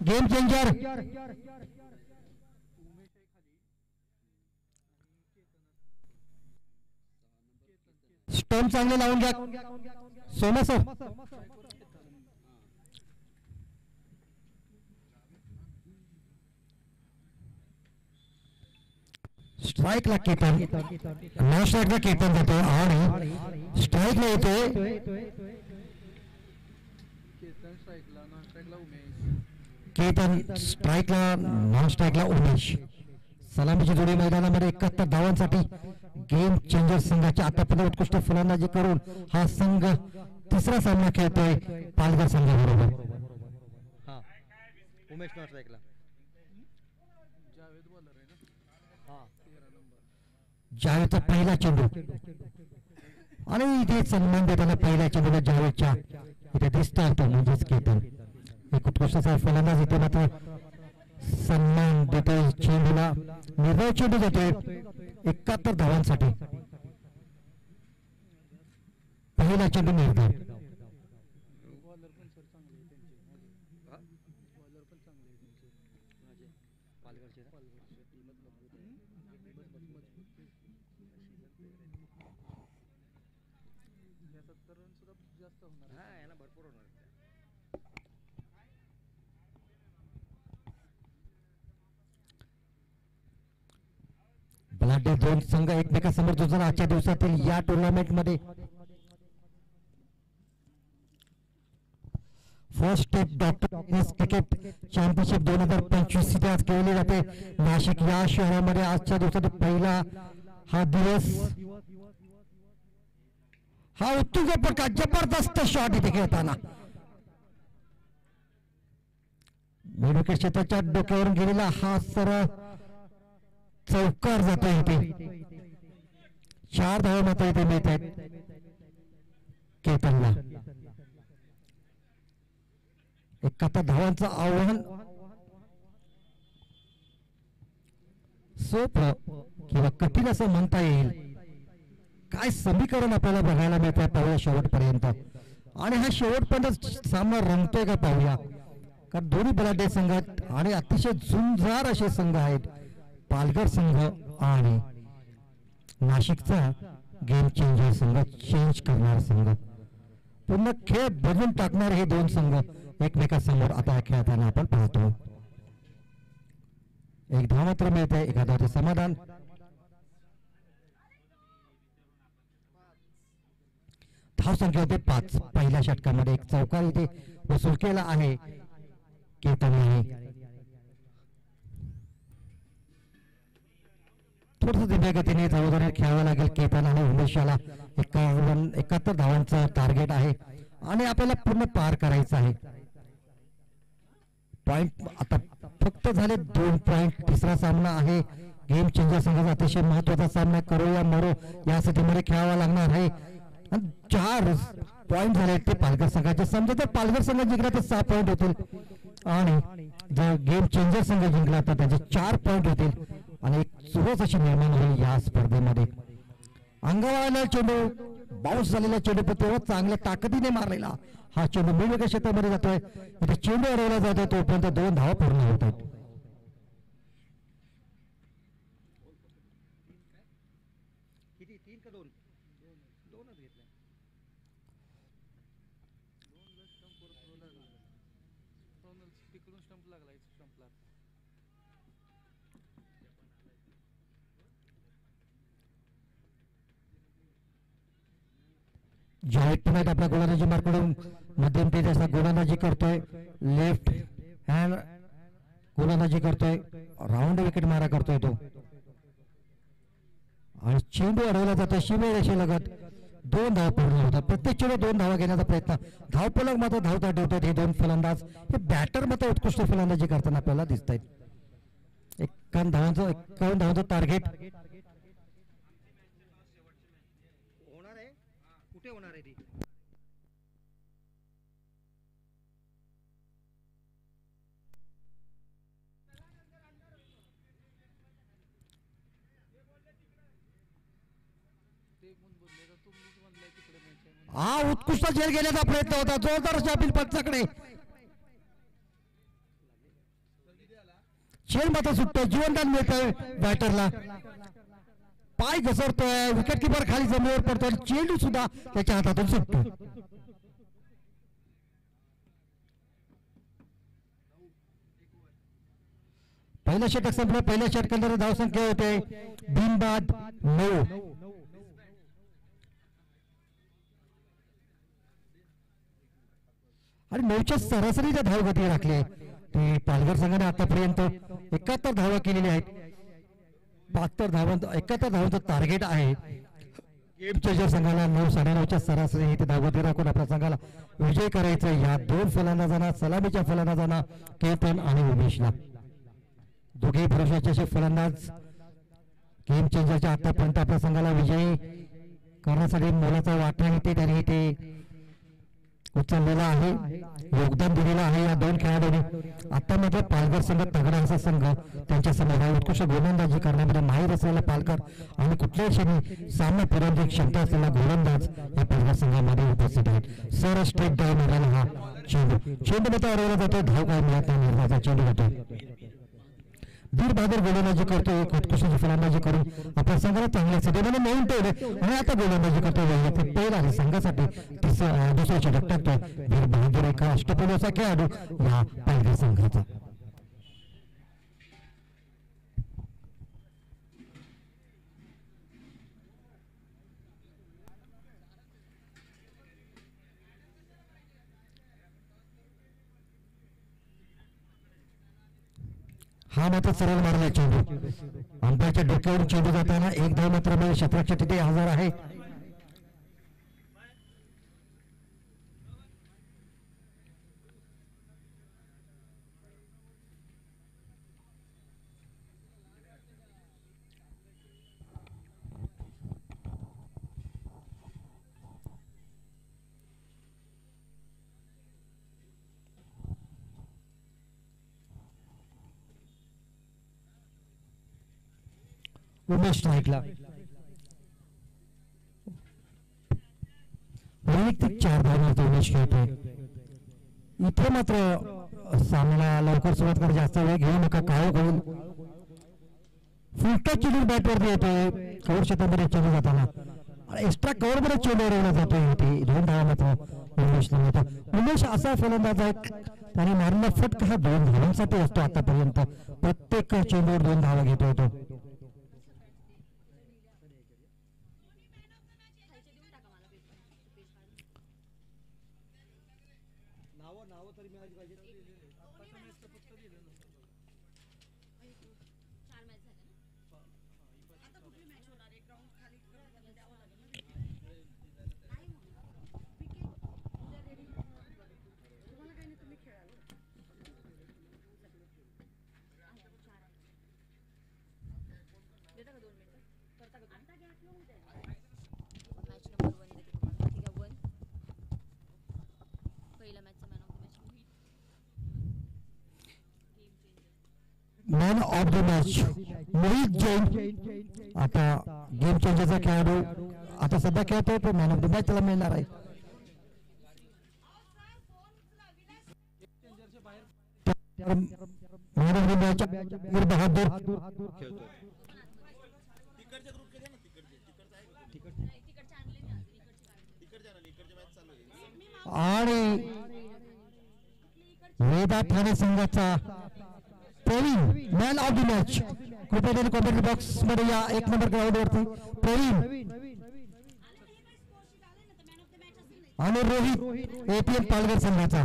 गेम चेंजर स्टंप चांगले लावून घ्या सोमा सर. स्ट्राईकला केतन, नॉन स्ट्राईकला केतन जातो आणि स्ट्राईकला येतोय केतन, स्ट्राईकला नॉन स्ट्राईकला उमेश. सलामीची जोडी मैदानामध्ये 71 धावांसाठी गेम चेंजर संघाच्या आतापर्यंत उत्कृष्ट फलंदाजी करून हा संघ तिसरा सामना खेळतोय पालघर संघाबरोबर. उमेश नॉन स्ट्राईकला. जावेदचा पहिला चेंडू आणि इथे सन्मान देताना पहिल्या चेंडूला जावेदच्या इथे दिसता होतो म्हणजेच केतन. एक उत्कृष्टाचा फलंदाज इथे मात्र सन्मान देतोय चेंडूला. निर्भय चेंडू जातोय 71 धावांसाठी. पहिला चेंडू निर्भय. बलाढ्य दोन संघ एकमेकांसमोर झुंजणार आजच्या दिवसातील या टुर्नामेंट मध्ये. First step doctor cricket championship 2025 इथे आज खेळली जाते नाशिक या शहरामध्ये. आजच्या दिवसातील पहिला हा दिवस. हा उत्तुंग प्रकार जबरदस्त शॉट इथे खेळताना मेडुके क्षेत्राच्या डोक्यावरून गेलेला हा सरळ चौकार जातोय इथे. 4 धावा मात्र इथे मिळत आहेत केतनला. 71 धावांचं आव्हान सोपं किंवा कठीण असं म्हणता येईल. काय समीकरण आपल्याला बघायला मिळत आहे पाहूया शेवटपर्यंत. आणि हा शेवटपर्यंत सामना रंगतोय का पाहूया. कारण दोन्ही बलाढ्य संघात आणि अतिशय झुंजार असे संघ आहेत पालघर संघ आणि नाशिकचा गेम चेंजर संघ, चेंज करणारा संघ. पूर्ण खेळ बदलून टाकणारे हे दोन संघ एकमेकांसमोर आता खेळताना आपण पाहतो. एक धाव मात्र मिळत आहे, एका धावाचे समाधान. धाव संख्या होते 5. पहिल्या षटकामध्ये एक चौकार इथे वसूल केला आहे केतनने. थोडस धीम्या गतीने जबाबदारी खेळावं लागेल केतन आणि उमेशाला. 71 धावांचं टार्गेट आहे आणि आपल्याला पूर्ण पार करायचं आहे. पॉइंट आता फक्त झाले 2 पॉइंट. तिसरा सामना आहे गेम चेंजर संघाचा अतिशय महत्वाचा सामना. करो या मरो या स्थितीमध्ये खेळावा लागणार आहे. 4 पॉइंट झाले ते पालघर संघाचे. समजा तर पालघर संघ जिंकला तर 6 पॉइंट होतील आणि जर गेम चेंजर संघ जिंकला तर त्याचे 4 पॉइंट होतील आणि एक चुरस अशी निर्माण होईल या स्पर्धेमध्ये. अंगावाला चेंडू बाउन्स झालेला चेंडू पण तेव्हा चांगल्या ताकदीने मारलेला हा चेंडू वेगवेगळ्या क्षेत्रामध्ये जातोय. इथे चेंडू अडवला जातोय तोपर्यंत 2 धावा पूर्ण होत आहेत. किती 3 का 2? 2च घेतले. जावेद पुन्हा आपल्या गोलंदाजी मार्कडून मध्यम तेज असा गोलंदाजी करतोय. लेफ्ट हँड गोलंदाजी करतोय. राऊंड विकेट मारा करतोय तो आणि चेंडू अडवला जातो शिमे रेषेलगत. 2 धावा पूर्ण होतात. प्रत्येक चेंडू 2 धावा घेण्याचा प्रयत्न. धावफलक मात्र धावता ठेवतात हे 2 फलंदाज. हे बॅटर मात्र उत्कृष्ट फलंदाजी करताना आपल्याला दिसत आहेत. 51 धावांचं टार्गेट. होणार आहे. कुठे होणार आहे ती? हा उत्कृष्ट झेल घेण्याचा प्रयत्न होता. जोरदार अशी अपील पंचाकडे. झेल मात्र सुटतोय. जीवनदान मिळतंय बॅटरला. पाय घसरतोय, विकेट किपर खाली जमिनीवर पडतोय, चेंडू सुद्धा त्याच्या हातातून सुटतो. पहिला षटक संपलं. पहिल्या षटकांमध्ये धावसंख्या होते बिनबाद 9. आणि 9च्या सरासरीच्या धावगती राखली आहे ती पालघर संघाने आतापर्यंत 71 धावा केलेल्या आहेत. 71 धावांचं टार्गेट आहे. गेम चेंजर संघाला 9 9.5च्या सरासरी इथे धावगती राखून आपल्या संघाला विजय करायचा. या 2 फलंदाजांना, सलामीच्या फलंदाजांना केतन आणि उमेशला, दोघेही भरोशाचे फलंदाज गेम चेंजरच्या आतापर्यंत आपल्या संघाला विजयी करण्यासाठी मोलाचा वाटा इथे त्यांनी इथे उचललेला आहे, योगदान दिलेलं आहे. या 2 खेळाडूंनी आता मात्र पालघर संघ तगडा असा संघ त्यांच्या समोर उत्कृष्ट गोलंदाजी करण्यामध्ये माहीर असलेला पालघर आणि कुठल्याही क्षणी सामना फिरवण्याची क्षमता असलेला गोलंदाज या पालघर संघामध्ये उपस्थित आहेत. सर स्ट्रेट डाऊन मिळाला हा चेंडू मध्ये अडवला जातो, धाव काय मिळत नाही, निर्धाचा चेंडू होतो. वीर बहादूर गोलंदाजी करतोय, उत्कृष्ट फलंदाजी करून आपल्या संघाला चांगल्या सदैवाने नेऊन ठेवले आणि आता गोलंदाजी करतोय. पहिला आणि संघासाठी दुसरा षटक टाकतोय वीर बहादूर, एका अष्टपैलूचा खेळाडू या पालघर संघाचा. हा मात्र सरळ मारला चेंडू, अंपायरच्या डोक्यावरून चेंडू जाताना 1 धाव मात्र मिळेल. क्षेत्ररक्षक तिथे हजर आहे. उमेश स्ट्राईकला, वैयक्तिक 4 धावांचा उमेश खेळतोय. इथे मात्र सामना लवकर सुरुवात करा, जास्त वेळ घेऊ नका, काय होईल. फुलटा चेंडू बॅटवरती येतोय, कव्हर क्षेत्रामध्ये चेंडू जाताना एक्स्ट्रा कव्हर मध्ये चेंडू उडवला जातोय. इथे 2 धावा मात्र उमेशला मिळतात. उमेश असा फलंदाज आहे, त्याने मारलेला फटका हा 2 धावांसाठी असतो. आतापर्यंत प्रत्येक चेंडूवर 2 धावा घेतोय तो. Man of the match Mohit Jain, आता गेम चेंजरचा खेळाडू आता सध्या खेळतोय, तो मॅन ऑफ द मॅच त्याला मिळणार आहे. Man of the match Veer Bahadur आणि वेदा ठाणे संघाचा Praveen man of the match. कृपया त्यांनी कॉमेंट्री बॉक्स मध्ये या 1 नंबर ग्राउंड वरती प्रवीण आणि रोहित एपीएल पालघर संघाचा.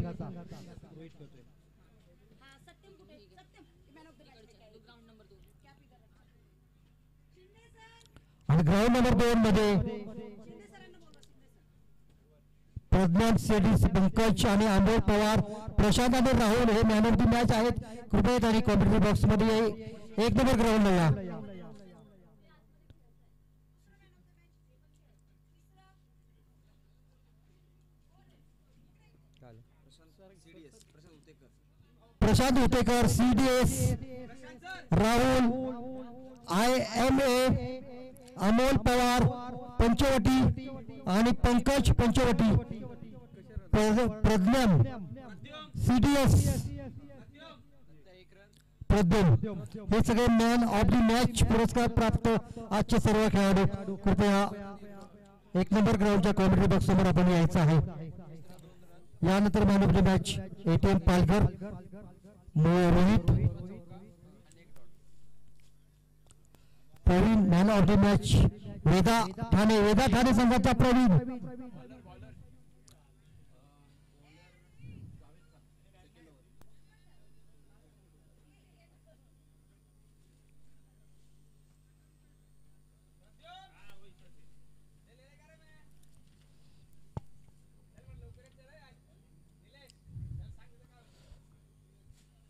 आणि ग्राउंड नंबर 2 मध्ये प्रज्ञान सेठी, पंकज आणि अमोल पवार, प्रशांत आणि राहुल हे मॅन ऑफ द मॅच आहेत. कृपया त्यांनी कॉमेंट्री बॉक्स मध्ये 1 नंबर ग्राउंड या. प्रशांत उतेकर, सीडीएस, राहुल, IMA, अमोल पवार पंचवटी आणि पंकज पंचवटी, प्रज्ञान CDS, प्रद्युम हे सगळे मॅन ऑफ द मॅच पुरस्कार प्राप्त आजचे सर्व खेळाडू. कृपया 1 नंबर ग्राउंडच्या कॉमेंट्री बॉक्स समोर आपण यायचं आहे. यानंतर man of the match ATM Palghar Rohit. Praveen man of the match Veda Thane संघाचा प्रवीण.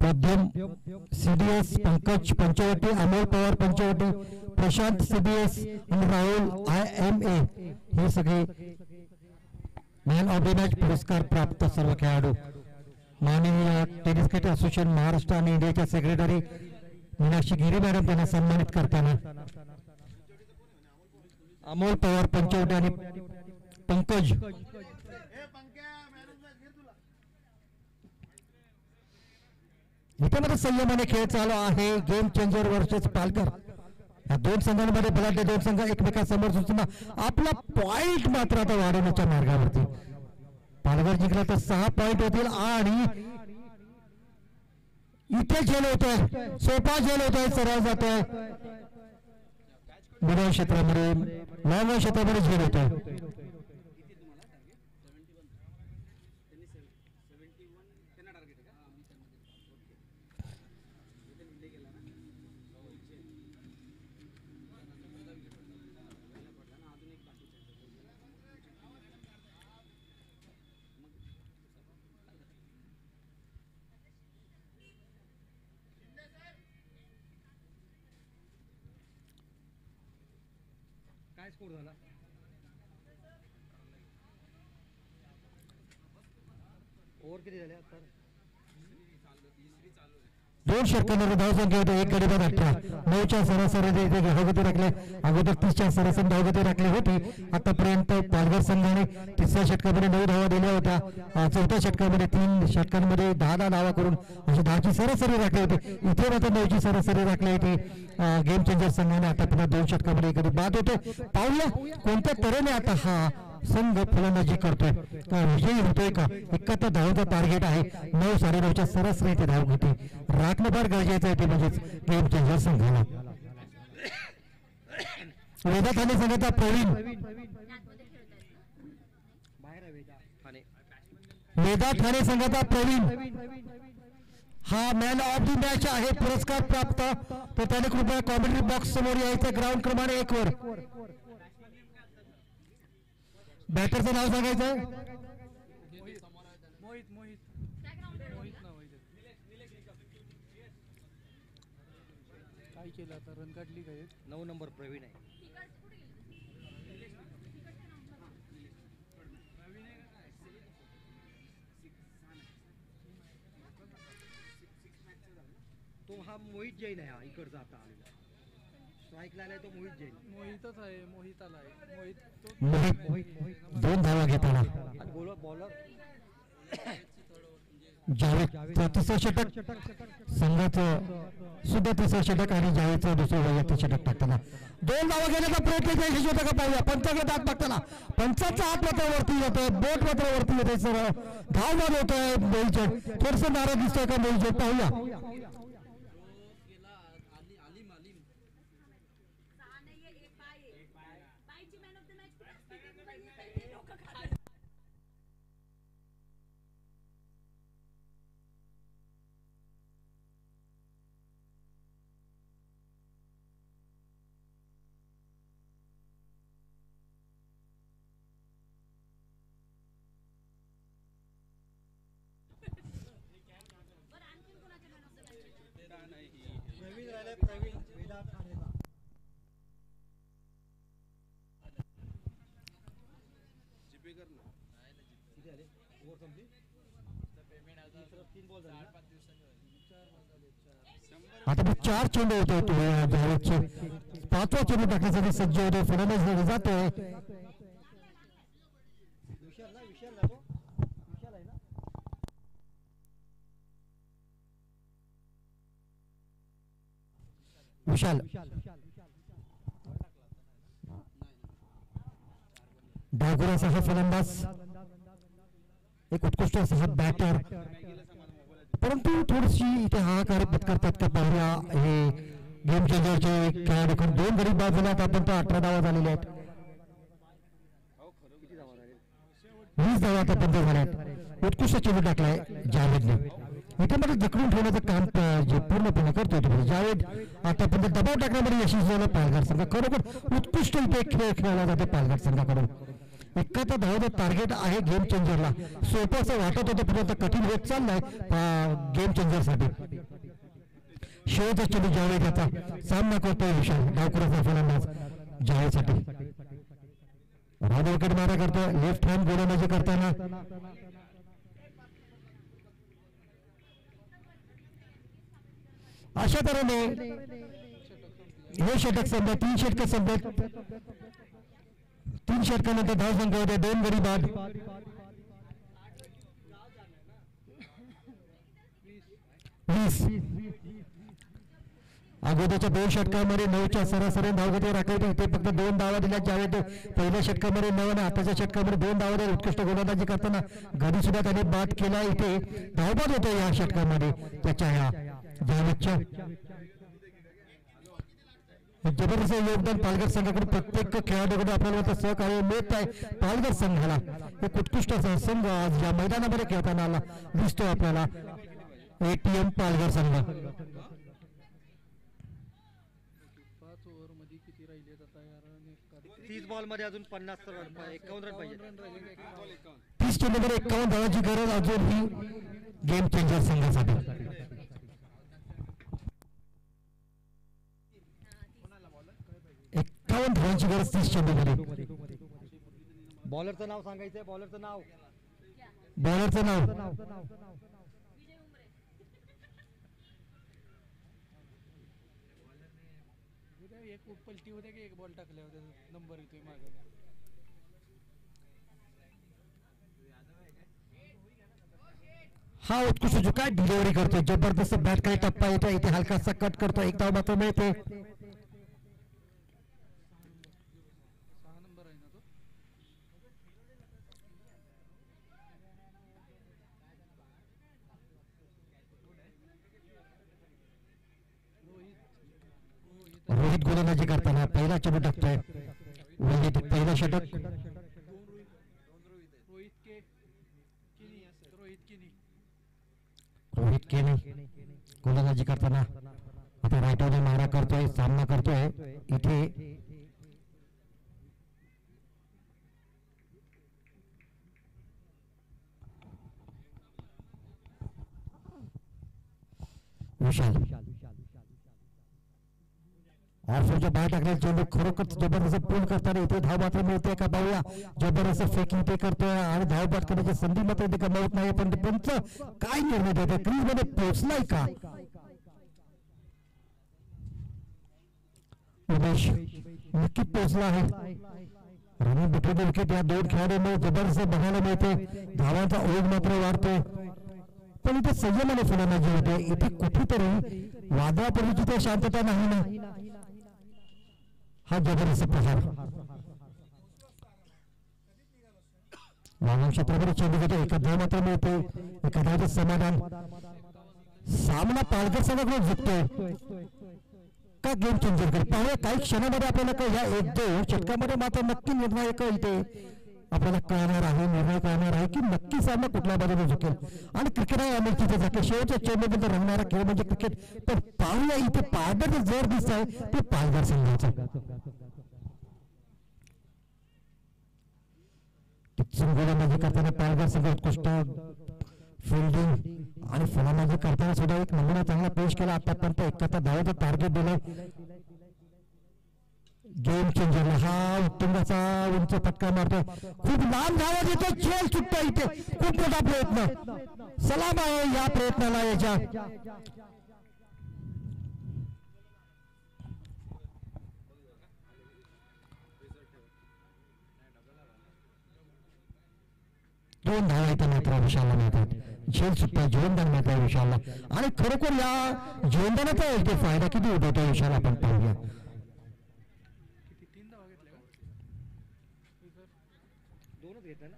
प्रद्युम CDS, पंकज पंचवटी, अमोल पवार पंचवटी, प्रशांत CBS आणि राहुल IMA हे सगळे मॅन ऑफ द मॅच पुरस्कार प्राप्त सर्व खेळाडू. माननीय टेनिस क्रिकेट असोसिएशन महाराष्ट्र आणि इंडियाच्या सेक्रेटरी मीनाक्षी गिरी मॅडम त्यांना सन्मानित करताना अमोल पवार पंचवटी आणि पंकज. इथे मध्ये संयमाने खेळ चालू आहे. गेम चेंजर वर्सेस पालघर या दोन संघांमध्ये बलाढ्य दोन संघ एकमेकांसमोर सुचना आपला पॉइंट मात्र आता वाढवण्याच्या मार्गावरती. पालघर जिंकला तर 6 पॉइंट होतील आणि इथे झेल होतोय, सोपा झेल होतोय, सराव जातोय. मिडल क्षेत्रामध्ये लॉंग क्षेत्रामध्ये झेल होतोय. काय स्कोर झाला? ओव्हर किती झाले आता? 2 षटकांमध्ये धावसंख्या होती 1 गडी बाद 18. 9च्या सरासरी धावगती राखले. अगोदर 30च्या सरासरी धावगती राखली होती. आतापर्यंत पालघर संघाने 3ऱ्या षटकामध्ये 9 धावा दिल्या होत्या. 4थ्या षटकामध्ये 3 षटकांमध्ये 10 धावा करून अशी 10ची सरासरी राखली होती. इथे मात्र 9ची सरासरी राखली होती. गेम चेंजर संघाने आतापर्यंत 2 षटकामध्ये 1 गडी बाद होते. पाहूया कोणत्या तऱ्हेने आता हा संघ फलंदाजी करतोय, का विजयी होतोय का. 71 धावांचा टार्गेट आहे. 9 9.5च्या सरासरी ते धावगती राखणं फार गरजेचं आहे. ते म्हणजेच गेम चेंजर संघाला. वेदा ठाणे संघाचा प्रवीण. वेदा ठाणे संघाचा प्रवीण हा मॅन ऑफ द मॅच आहे, पुरस्कार प्राप्त. तर त्याने कृपया कॉमेंट्री बॉक्स समोर यायचं ग्राउंड क्रमांक 1 वर. बॅटरचं नाव सांगायचं. काय केलं आता? रन काढली काय? 9 नंबर प्रवीण आहे. तो हा मोहित जैन आहे. हा इकडचा आता आलेला स्ट्राईकला आलाय तो मोहित जैन. मोहितच आहे. मोहित आलाय. मोहित 2 धावा घेताना बॉलर जावेद 3रं षटक संघाचं सुद्धा 3रं षटक आणि जावेदचं दुसरं वैयक्तिक षटक टाकताना 2 धावा घेण्याचा प्रयत्न यशस्वी होता का पाहूया. पंचाचा हात बघताना पंचाचा हात मात्र वरती जातोय, बोट मात्र वरती येतोय. सरळ धावमान होतोय मोहित. थोडस नाराज दिसतोय का मोहित? पाहूया. आता 4 चेंडू होते जावेदचे. 5वा चेंडू टाकण्यासाठी सज्ज होतो. फलंदाज जातोय. विशाल डायगोराचा हा फलंदाज एक उत्कृष्ट असा हा बॅटर परंतु थोडीशी इथे हाहाकार पत्करतात का पाहूया हे गेम चेंजरचे खेळाडू 2 गडी बाद झाल्यात आपण 18 धावा झालेल्या आहेत 20 धावा आतापर्यंत झाल्यात उत्कृष्ट चेंडू टाकलाय जावेदने इथे मध्ये जखडून ठेवण्याचं काम जे पूर्णपणे करतोय तो जावेद आतापर्यंत दबाव टाकण्यामध्ये यशस्वी झाला पालघर संघ खरोखर उत्कृष्ट इथे खेळ खेळला जाते पालघर संघाकडून 71 धावाचं टार्गेट आहे गेम चेंजरला सोपं असं वाटत होतं परंतु कठीण होत चाललाय गेम चेंजरसाठी शेवटचा चेंडू जावेद याचा सामना करतोय विशाल डावखुराचा फलंदाज जावेदसाठी राज विकेट मारा करतोय लेफ्ट हँड गोलंदाजी करताना अशा तऱ्हेने हे षटक संपलं 3 षटक संपलं 3 षटकानंतर धावसंख्या होते 2 गडी बाद 20 अगोदरच्या 2 षटकामध्ये 9च्या सरासरी धावगती राखायची इथे फक्त 2 धावा दिल्या जावेद पहिल्या षटकामध्ये 9 आणि आताच्या षटकामध्ये 2 धावा दिल्या उत्कृष्ट गोलंदाजी करताना गडी सुद्धा त्याने बाद केला इथे धावबाद होतो या षटकामध्ये त्याच्या ह्या जावेदच्या जबरदस्त योगदान पालघर संघाकडून प्रत्येक खेळाडूकडे आपल्याला सहकार्य मिळत आहे पालघर संघाला एक उत्कृष्ट असा संघ आज या मैदानामध्ये खेळताना आला दिसतो आपल्याला ATM पालघर संघ 30 बॉल मध्ये अजून 50 रन 51 रन पाहिजे 30 चेंडूमध्ये 51 धावांची गरज अजून ही गेम चेंजर संघासाठी 51 धावांची गरज 30 चेंडूमध्ये बॉलरचं नाव सांगायचंय बॉलरचं नाव एक पलटी होते की एक बॉल टाकले होते नंबर येतोय मागे हा उत्कृष्ट जो काय डिलिव्हरी करतोय जबरदस्त बॅट काही टप्पा येतो इथे हलकासा कट करतो एक धाव मात्र मिळते 6 नंबर आहे ना तो रोहित गोलंदाजी करताना पहिला चेंडू टाकतोय रोहित पहिला षटक रोहित केनी गोलंदाजी करताना आता राईटरने मारा करतोय सामना करतोय इथे विशाल ऑफरच्या बाहेर टाकलेला चेंडू खरोखर जबरदस्त पूल करताना इथे धाव मात्र मिळते का पाहूया जबरदस्त फेकिंग ते करतोय आणि धाव बाद करण्याची संधी मात्र इथे गमावत नाही पण पंच काय निर्णय देते क्रीज मध्ये पोहोचलाय का उमेश नक्की पोहोचला आहे रनिंग बिटवीन विकेट या 2 खेळाडूंमुळे जबरदस्त बघायला मिळते धावांचा ओघ मात्र वाढतोय पण इथे संयमाने फलंदाजी होते इथे कुठेतरी वादळापूर्वीची तर शांतता नाही ना हा जबरदस्त प्रहार वाघांच्या प्रभावी चेंडू घेतो एका धाव मात्र मिळते एका धावाचं समाधान सामना पालघर संघाकडून जिंकतोय का गेम चेंजर कर पाहूया काही क्षणामध्ये आपल्याला ह्या 1-2 षटकामध्ये मात्र नक्की निर्णायक इथे आपल्याला कळणार आहे निर्णय कळणार आहे की नक्की सामना कुठल्या बाजूने झुकेल आणि क्रिकेट आहे अनेक तिथे जाते शेवटच्या चेंडूमध्ये रंगणारा खेळ म्हणजे क्रिकेट पण पाहूया इथे पालघरचं जर दिसत आहे ते पालघर संघाचं गोलंदाजी करताना पालघर संघ उत्कृष्ट फिल्डिंग आणि फलंदाजी करताना सुद्धा एक नमुना चांगला पेश केला आतापर्यंत 71 धावाचं टार्गेट दिलंय गेम चेंजरला हा उत्तुंगाचा उंच फटका मारतो खूप लांब धावा देतो खेळ सुटतो इथे खूप मोठा प्रयत्न सलाम आहे या प्रयत्नाला याच्या 2 धावा इथं मात्र विशालला मिळतात. झेल सुट्टा जीवनदान मिळत आहे विशालला आणि खरोखर या जीवनदानाचा इथे फायदा किती उठवतो विशाल आपण पाहूया. दोनच घेतलं ना.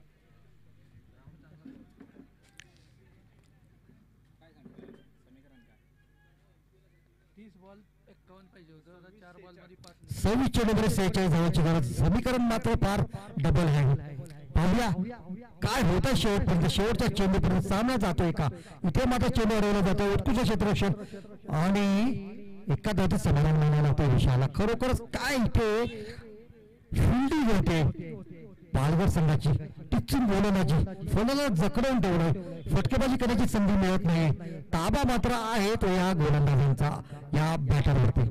30 बॉल 51 पाहिजे होतं, आता 4 बॉल मध्ये 5. 26 चेंडूमध्ये 46 धावांची गरज. समीकरण मात्र फार डबल आहे. पाहूया काय होतं शेवटपर्यंत. शेवटच्या चेंडूपर्यंत सामना जातोय का. इथे मात्र चेंडू अडवला जातो. उत्कृष्ट क्षेत्ररक्षण आणि एका धावाचं समाधान मानायला लागतं विशाला. खरोखरच काय इथे फिल्डिंग होते पालघर संघाची. टिचिंग गोलंदाजी फलंदाजाला जखडवून ठेवणं, फटकेबाजी करण्याची संधी मिळत नाही. ताबा मात्र आहे तो या गोलंदाजांचा या बॅटरवरती.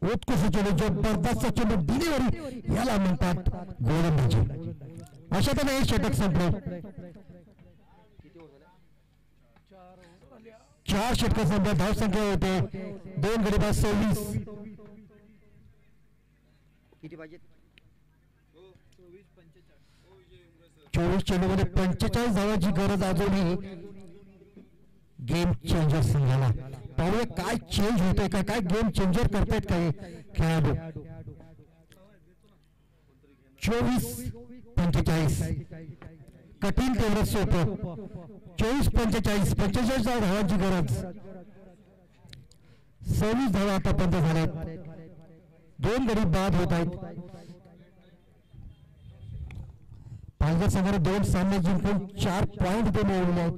उत्कृष्ट चेंडू, जबरदस्त चेंडू, डिलिव्हरी याला म्हणतात गोलंदाजी. अशा त्याने 1 षटक संपले. 4 षटक संपले. धावसंख्या होते 2 गडी बाद 26. किती पाहिजे. 24 चेंडूमध्ये 45 धावांची गरज अजूनही गेम चेंजर संघाला. पाहूया काय चेंज होतोय का, काय गेम चेंजर करतायत काही खेळाडू. 24-45 कठीण तेवढं सोपं. 24-45 45 धावांची गरज. 26 धावा आतापर्यंत झाल्यात. 2 गडी बाद होत आहेत. पालघर संघाने 2 सामने जिंकून 4 पॉइंट ते मिळवले आहेत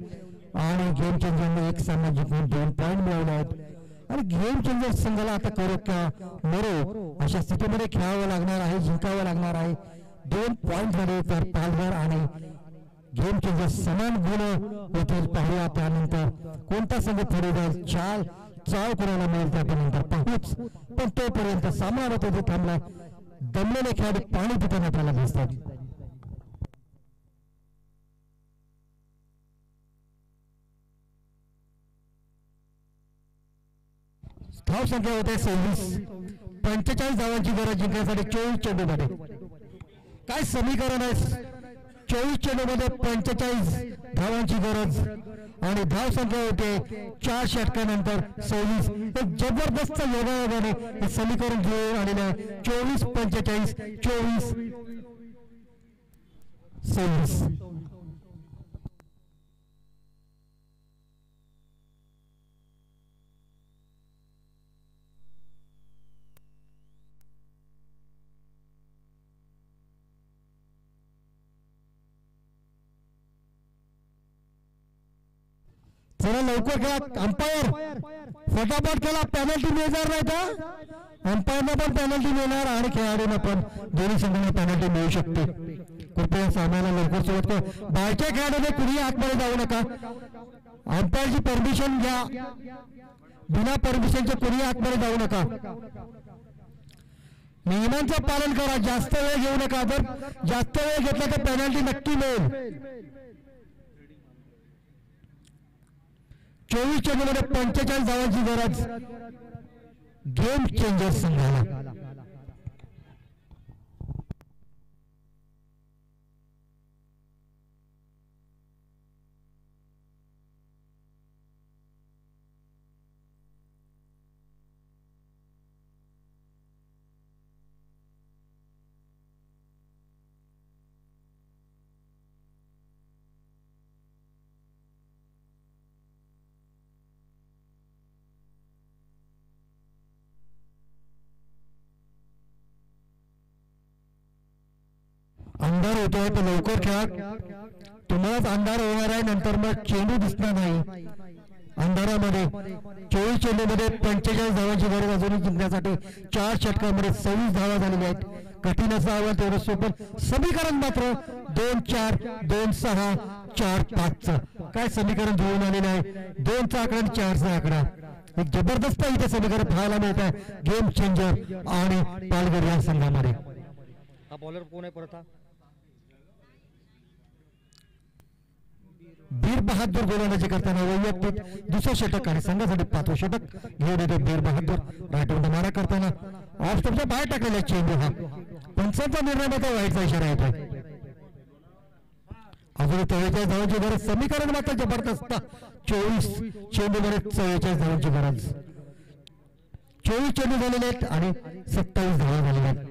आणि गेम चेंजरने 1 सामना जिंकून 2 पॉइंट मिळवले आहेत. आणि गेम चेंजर संघाला आता करो का मरो अशा स्थितीमध्ये खेळावं लागणार आहे, जिंकावं लागणार आहे. 2 पॉइंट झाले तर पालघर आणि गेम चेंजर समान गुण होतील. पाहूया त्यानंतर कोणता संघ पुढे जाईल, चाल कोणाला मिळेल ते आपण नंतर पाहूच. पण तोपर्यंत सामना तिथे थांबला. दमलेले खेळाडू पाणी पिताना आपल्याला दिसतात. धाव संख्या होते 26. 45 धावांची गरज जिंकण्यासाठी 24 चेंडूमध्ये. काय समीकरण आहे. 24 चेंडूमध्ये 45 धावांची गरज आणि धाव संख्या होते 4 षटकानंतर 26. एक जबरदस्त योगायोगाने हे समीकरण घेऊन आलेले आहे. 24-45 24-26. चला लवकर खेळा. अंपायर फटाफट केला. पेनल्टी मिळणार नाही का. अंपायरला पण पेनल्टी मिळणार आणि खेळाडूंना पण दोन्ही संघांना पेनल्टी मिळू शकते. कृपया सामन्याला लवकर सुरुवात करा. बाहेरच्या खेळाडूने कुणी आतमध्ये जाऊ नका. अंपायरची परमिशन घ्या. बिना परमिशनचे कुणी आतमध्ये जाऊ नका. नियमांचं पालन करा. जास्त वेळ घेऊ नका. जर जास्त वेळ घेतला तर पेनल्टी नक्की मिळेल. 24 चेंडूमध्ये 45 धावांची गरज गेम चेंजर संघाला. अंधार होतोय तर लवकर खेळा. तुम्हालाच अंधार होणार आहे. नंतर मग चेंडू दिसणार नाही अंधारामध्ये. 24 चेंडूमध्ये 45 धावांची गरज अजूनही जिंकण्यासाठी. 4 षटकामध्ये 26 धावा झालेल्या आहेत. कठीण असं आव्हान तेवढं सोपं. समीकरण मात्र 2-4 2-6 4-5 काय समीकरण जुळून आलेलं आहे. 2चा आकडा आणि 4चा आकडा. एक जबरदस्त इथे समीकरण पाहायला मिळत आहे गेम चेंजर आणि पालघर या संघामध्ये. हा बॉलर कोण आहे परत? हा बीर बहादूर गोलंदाजी करताना वैयक्तिक दुसरं षटक आणि संघासाठी 5वं षटक घेऊन येतो बीर बहादूर. राईट हँड मारा करताना ऑफ स्टंपच्या बाहेर टाकलेला चेंडू हा पंचांचा निर्णय मात्र वाईटचा इशारा येतोय. अजून 44 धावांची गरज. समीकरण मात्र जबरदस्त. 24 चेंडूमध्ये 44 धावांची गरज. 24 चेंडू झालेले आहेत आणि 27 धावा झालेल्या आहेत.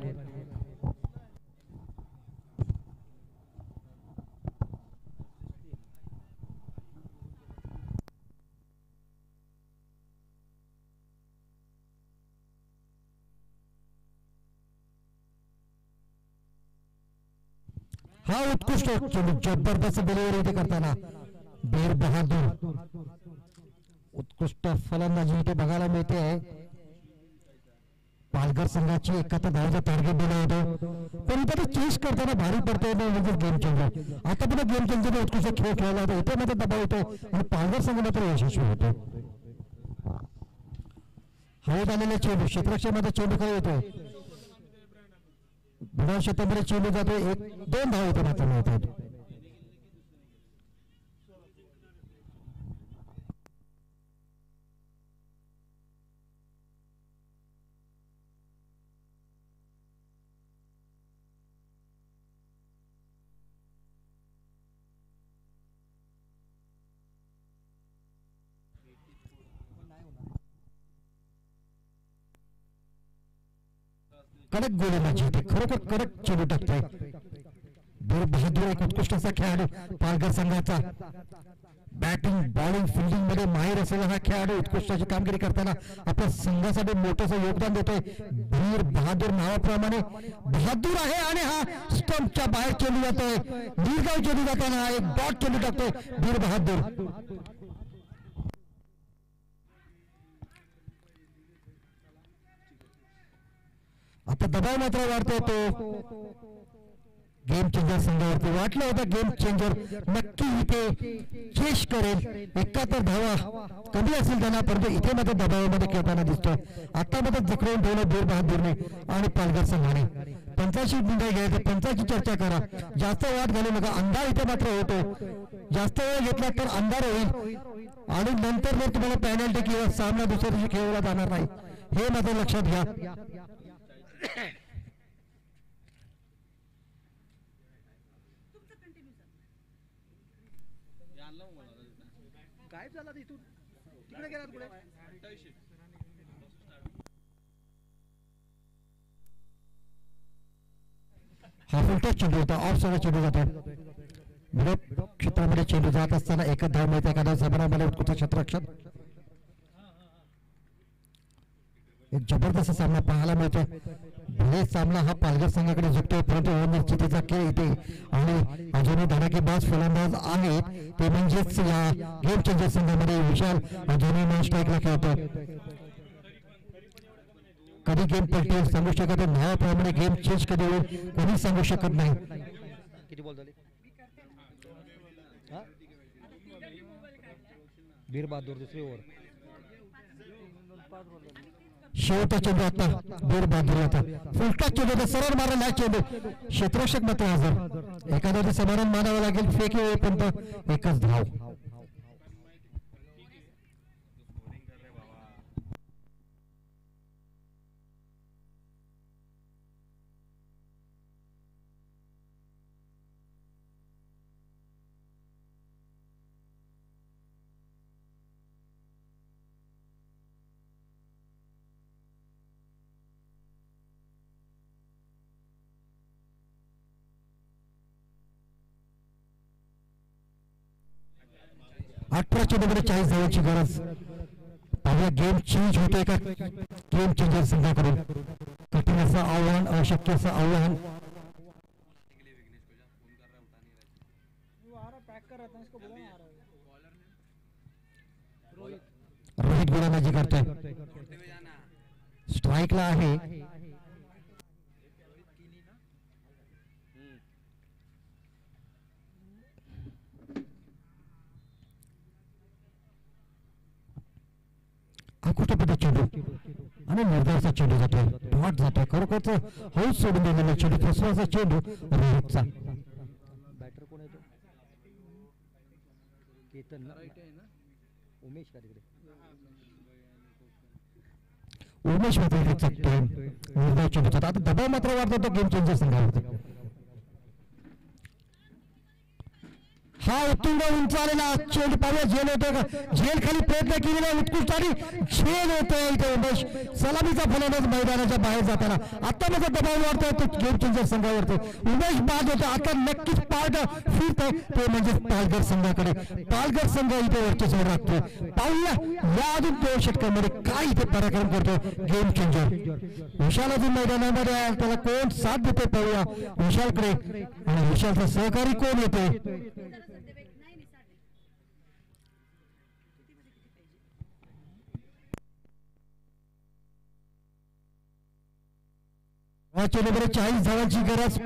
हा उत्कृष्ट चेंडू जबरदस्त डिलिव्हरी इथे करताना बीर बहादूर. उत्कृष्ट फलंदाजी इथे बघायला मिळते आहे. पालघर संघाची 71 धावाचा टार्गेट दिला होता पण इथे चेस करताना भारी पडतोय म्हणजे गेम चेंजर. आता पण गेम चेंजर उत्कृष्ट खेळ खेळला होता. इथे मध्ये दबाव येतो आणि पालघर संघ मात्र यशस्वी होतो. हवेत आलेला चेंडू क्षेत्ररक्षणामध्ये चेंडू खाली येतो. बुडाळ क्षेत्रामध्ये चेंडू जातो. 1-2 धाव इथे मात्र मिळतात. कडक गोलंदाजी इथे खरोखर कडक चेंडू टाकतोय बीर बहादूर. एक उत्कृष्ट असा खेळाडू पालघर संघाचा. बॅटिंग बॉलिंग फिल्डिंग मध्ये माहीर असलेला हा खेळाडू उत्कृष्ट अशी कामगिरी करताना आपल्या संघासाठी मोठंसं योगदान देतोय. बीर बहादूर नावाप्रमाणे बहादूर आहे आणि हा स्टंपच्या बाहेर चेंडू जातोय. दीर्घाव चेंडू जाताना एक डॉट चेंडू टाकतोय बीर बहादूर. आता दबाव मात्र वाढतो तो गेम चेंजर संघावरती. वाटलं होतं गेम चेंजर नक्की इथे चेस करेल. 71 धावा कमी असेल त्यांना परंतु इथे मात्र दबावामध्ये खेळताना दिसतोय. आता मात्र जिंकून ठेवलं बीर बहादूरने आणि पालघर संघाने. पंचाची निर्णय घ्यायचा. पंचाची चर्चा करा. जास्त वाद घालू नका. अंधार इथे मात्र होतो. जास्त वेळ घेतला तर अंधार होईल आणि नंतर मग तुम्हाला पॅनल्टी किंवा सामना दुसऱ्या दिवशी खेळवला जाणार नाही. हे मात्र लक्षात घ्या. गायब झाला इथून तिकडे गेला पुढे. हा फुलटॉस चेंडू होता. ऑफ साइड चेंडू जातो. विरोध क्षेत्रामध्ये चेंडू जात असताना एकच धाव मिळते. एखाद्या जमानामध्ये उत्कृष्ट क्षेत्ररक्षण. एक जबरदस्त सामना पाहायला मिळतोय. भले सामना हा पालघर संघाकडे झुकतोय परंतु अनिश्चिततेचा खेळ इथे आणि अजूनही धडाकेबाज फलंदाज आहेत ते म्हणजेच या गेम चेंजर संघामध्ये विशाल अजूनही नॉन स्ट्राईकला खेळतोय. कधी गेम पलटी सांगू शकत नावाप्रमाणे गेम चेंज कधी होईल कोणी सांगू शकत नाही. किती बॉल झाले? बीर बहादूर दुसरी ओव्हर. शेवटचा चेंडू आता बीर बहादूर. आता फुलटॉस चेंडू सरळ मारला हा चेंडू. क्षेत्ररक्षक मात्र हजर. एखाद्या समाधान मानावं लागेल. फेक येईपर्यंत एकच धाव. अठरा चेंडूमध्ये 40 धावांची गरज. पाहूया गेम चेंज होतोय का गेम चेंजर संघाकडून. कठीण असं आव्हान अशक्य असं आव्हान. रोहित गोलंदाजी करतोय. स्ट्राईकला आहे. उत्कृष्ट पद्धत चेंडू आणि निर्धारचा चेंडू जातोय, डॉट जातोय, खरोखरच हौस सोडून दिलेला चेंडू, फसवाचा चेंडू रोहितचा. बॅटर कोण येतो? केतन ना? उमेश का तिकडे? उमेश मात्र चकतोय निर्धार चेंडूचा. आता दबाव मात्र वाढतो तो गेम चेंजर संघावरती. हा उत्तुंग उंच आलेला चेंडू पाहूया झेल होतोय का? झेल खाली प्रयत्न केलेला उत्कृष्ट आणि झेल होतोय इथे उमेश. सलामीचा फलंदाज मैदानाच्या बाहेर जाताना आता माझा दबाव वाढतोय तो गेम चेंजर संघावरती. उमेश बाद होतो. आता नक्कीच पार्ट फिरत आहे ते म्हणजे पालघर संघाकडे. पालघर संघ इथे वर्चस्व राखतोय. पाहूया या अजून 2 षटकांमध्ये काय इथे पराक्रम करतो गेम चेंजर. विशाल अजून मैदानामध्ये आहे, त्याला कोण साथ देते पाहूया विशालकडे. आणि विशालचा सहकारी कोण येते? नंबर 40 धावांची गरज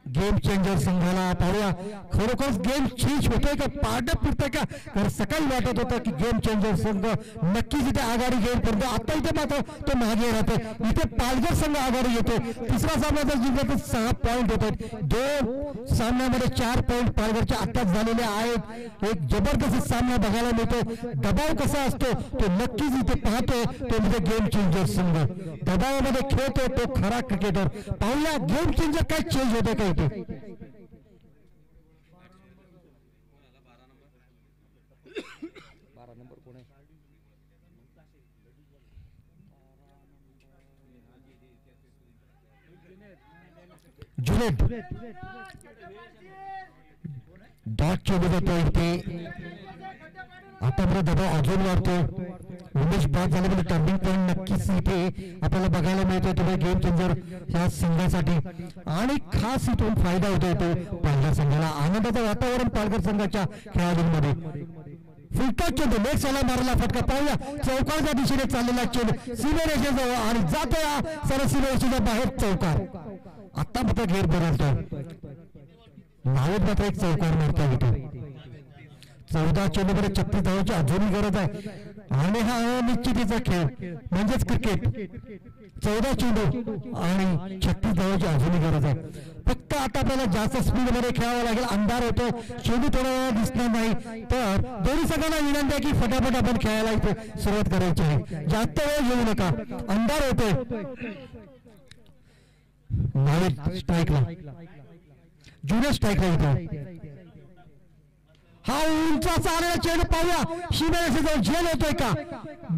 गेम चेंजर संघाला. पाहूया खरोखरच गेम चेंज होतोय का, पार्ट फिरतोय का? कारण सकाळी वाटत होतं की गेम चेंजर संघ नक्कीच इथे आघाडी घेईल, परंतु आता इथे मात्र तो मागे राहतोय. इथे पालघर संघ आघाडी येतोय. तिसरा सामना जर जिंकला तर 6 पॉईंट होत आहेत. 2 सामन्यामध्ये 4 पॉईंट पालघरचे आताच झालेले आहेत. एक जबरदस्त सामना बघायला मिळतो. दबाव कसा असतो तो नक्कीच इथे पाहतोय तो म्हणजे गेम चेंजर संघ. दबावामध्ये खेळतोय तो खरा क्रिकेटर. पाहूया गेम चेंजर काय चेंज होते का इथे. 12 नंबर कोण आहे? जुनेद डॉट चेंडू जातोय इथे. आता मला दबाव अजून वाढतो. उमेश बाद झाल्यामुळे टर्निंग पॉईंट नक्कीच इथे आपल्याला बघायला मिळतोय तो गेम चेंजर या संघासाठी. आणि खास इथून फायदा होतोय तो पालघर संघाला. आनंदाचं वातावरण पालघर संघाच्या खेळाडूंमध्ये. फुलटॉस चेंडू लेगला मारला फटका. पाहूया चौकारच्या दिशेने चाललेला चेंडू सीमेरेषेजवळ आणि जातोय सरळ सीमेरेषेच्या बाहेर चौकार. आता मात्र घेर बदलतोय. नावेत मात्र एक चौकार मारतोय इथे. 14 चेंडूमध्ये 36 धावांची अजूनही गरज आहे. आणि हा अनिश्चितीचा खेळ म्हणजेच क्रिकेट. 14 चेंडू आणि 36 धावांची अजूनही गरज आहे. फक्त आता आपल्याला जास्त स्पीड मध्ये खेळावं लागेल. अंधार होतो, चेंडू थोडा वेळा दिसणार नाही, तर दोन्ही संघांना विनंती आहे की फटाफट आपण खेळायला इथे सुरुवात करायची आहे. जास्त वेळ घेऊ नका, अंधार होतोय. नावेत स्ट्राईकला, जुने स्ट्राईकला इथे. हा उंचाचा आलेला चेंडू पाहूया सीमेरेषेजवळ झेल होतोय का?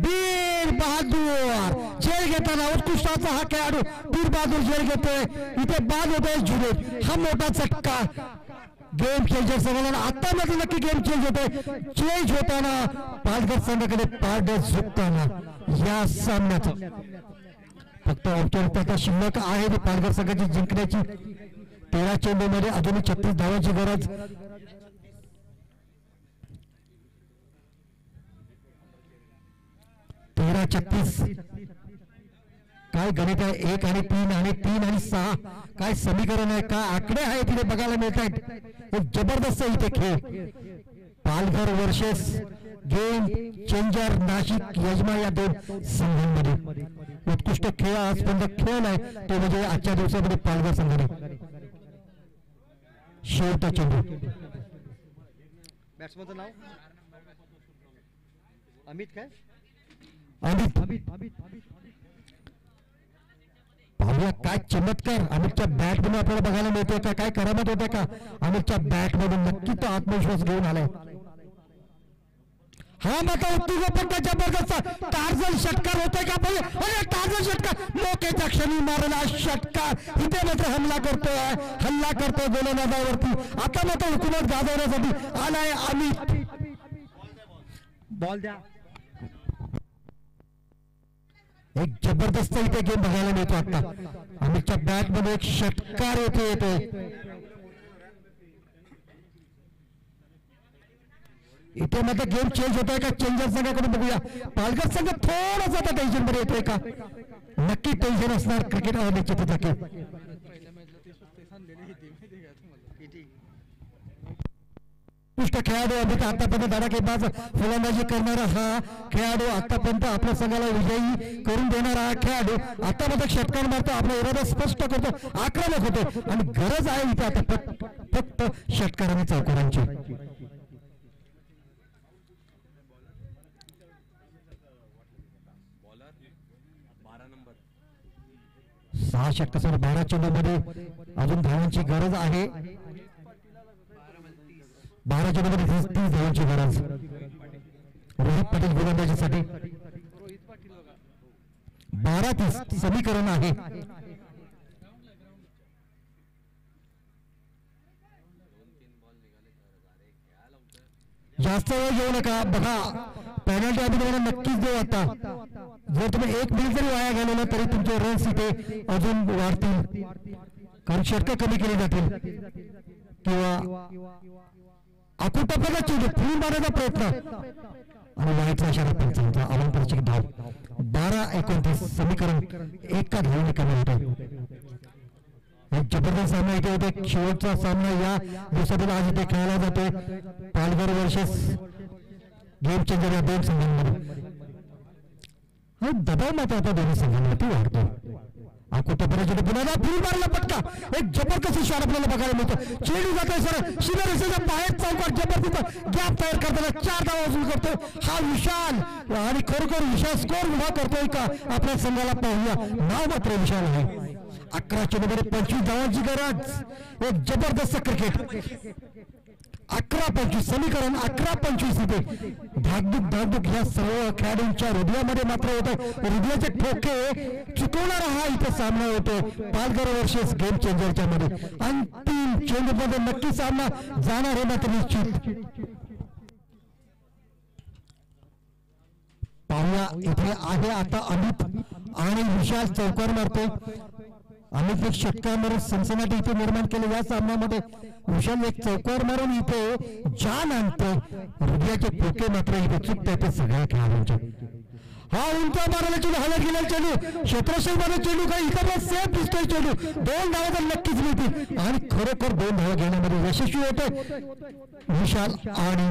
बीर बहादूर झेल घेताना उत्कृष्टाचा हा खेळाडू बीर बहादूर झेल घेतोय. इथे बाद होतोय जुनेद. हा मोठा चटका गेम चेंजर संघाला. आता मात्र नक्की गेम चेंज होतोय. चेंज होताना पालघर संघाकडे पारड झुकताना या सामन्यात फक्त औपचारिकता शिल्लक आहे पालघर संघाची जिंकण्याची. 13 चेंडूमध्ये अजूनही 36 धावांची गरज. 13-36 काय गणित आहे. 1 आणि 3 आणि 3 आणि 6 काय समीकरण आहे, काय आकडे आहेत तिथे बघायला मिळत आहेत. एक जबरदस्त इथे खेळ. Palghar versus game changer Nashik यजमान या 2 संघांमध्ये उत्कृष्ट खेळ आजपर्यंत खेळ आहे तो म्हणजे आजच्या दिवसामध्ये पालघर संघाने. शेवटचा चेंडू. बॅट्समनचं नाव अमित काय? अमित. पाहूया काय चमत्कार अमितच्या बॅट मधून आपल्याला बघायला मिळतोय का, काय करामत होते का अमितच्या बॅट मधून. नक्की तो आत्मविश्वास घेऊन आलाय. हा मात्र उत्तुंग पण जबरदस्त टार्झन षटकार होतोय का? अरे टार्झन षटकार मोक्याच्या क्षणी मारला षटकार. इथे मात्र हल्ला करतोय गोलंदाजावरती. आता मात्र हुकूमत गाजवण्यासाठी आलाय अमित. बॉल द्या. एक जबरदस्त इथे गेम बघायला मिळतो. आता अमितच्या बॅट मध्ये एक षटकार येतोय. इथे मात्र गेम चेंज होतोय का चेंजर संघाकडून बघूया. पालघर संघ थोडासा आता टेन्शन मध्ये येतोय का? नक्की टेन्शन असणार क्रिकेट अनिश्चितता खेळ. उत्कृष्ट खेळाडू अमित आतापर्यंत धडाकेबाज फलंदाजी करणारा हा खेळाडू आतापर्यंत आपल्या संघाला विजयी करून देणारा हा खेळाडू आतापर्यंत षटकार मारतो आपला इरादा स्पष्ट करतो आक्रमक होतो आणि गरज आहे इथे आता फक्त षटकार आणि चौकारांची. सहा षटकासह 12 चेंडूमध्ये अजून धावांची गरज आहे. 12 चेंडूमध्ये 30 धावांची गरज रोहित पाटील गोलंदाजीसाठी. 12-30 समीकरण आहे. जास्त वेळ घेऊ नका. बघा पेनल्टी आम्ही तुम्हाला नक्कीच देऊ. आता जर तुम्ही एक मिनिट जरी वाया घालवलं तरी तुमचे रन्स इथे अजून वाढतील कारण षटकं कमी केली जातील किंवा अकुटपणा चेंडू फुल मारण्याचा प्रयत्न आणि वाईटचा इशारा पंचांचा अवंतरची धाव. 12-29 समीकरण एका धावने कमी होते. एक जबरदस्त सामना इथे होते. शेवटचा सामना या दिवसातील आज इथे खेळला जातोय. पालघर वर्सेस गेम चेंजर या दोन संघांमध्ये दबाव मात्र आता दोन्ही संघांवरती वाढतो. अकुटपणाचे पुन्हा फुल मारला पटका. एक जबरदस्त इशारा आपल्याला बघायला मिळतो. चेंडू जातोय सर सीमारेषेच्या बाहेर चौकात जबरदस्त गॅप तयार करताना 4 धावा वसूल करतोय हा विशाल आणि खरोखर विशाल स्कोर उभा करतोय का आपल्या संघाला पाहूया. नाव मात्र विशाल आहे. 11 चेंडूमध्ये 25 धावांची गरज. एक जबरदस्त क्रिकेट. 11-25 समीकरण 11-25 इथे धाकधूक या सर्व खेळाडूंच्या हृदयामध्ये मात्र होतं. हृदयाचे ठोके चुकवणारा हा इथे सामना होतो पालघर वर्सेस गेम चेंजरच्या मध्ये. अंतिम चेंडूमध्ये नक्की सामना जाणार हे मात्र निश्चित. पाहूया इथे आहे आता अमित आणि विशाल चौकार मारतो. अमित एक षटकार मारून सनसनाटी इथे निर्माण केले या सामन्यामध्ये. विशाल एक चौकार मारून इथे जान आणतो. हृदयाचे ठोके मात्र इथे चुकतात ते सगळ्या खेळाडूंचे. हा उंचा मारायला चेंडू हलत गेलेला चेंडू क्षेत्रक्षण मध्ये चेंडू काही इतर सेफ दिसतोय चेंडू. 2 धावा तर नक्कीच मिळतील आणि खरोखर 2 धावा घेण्यामध्ये यशस्वी होते विशाल आणि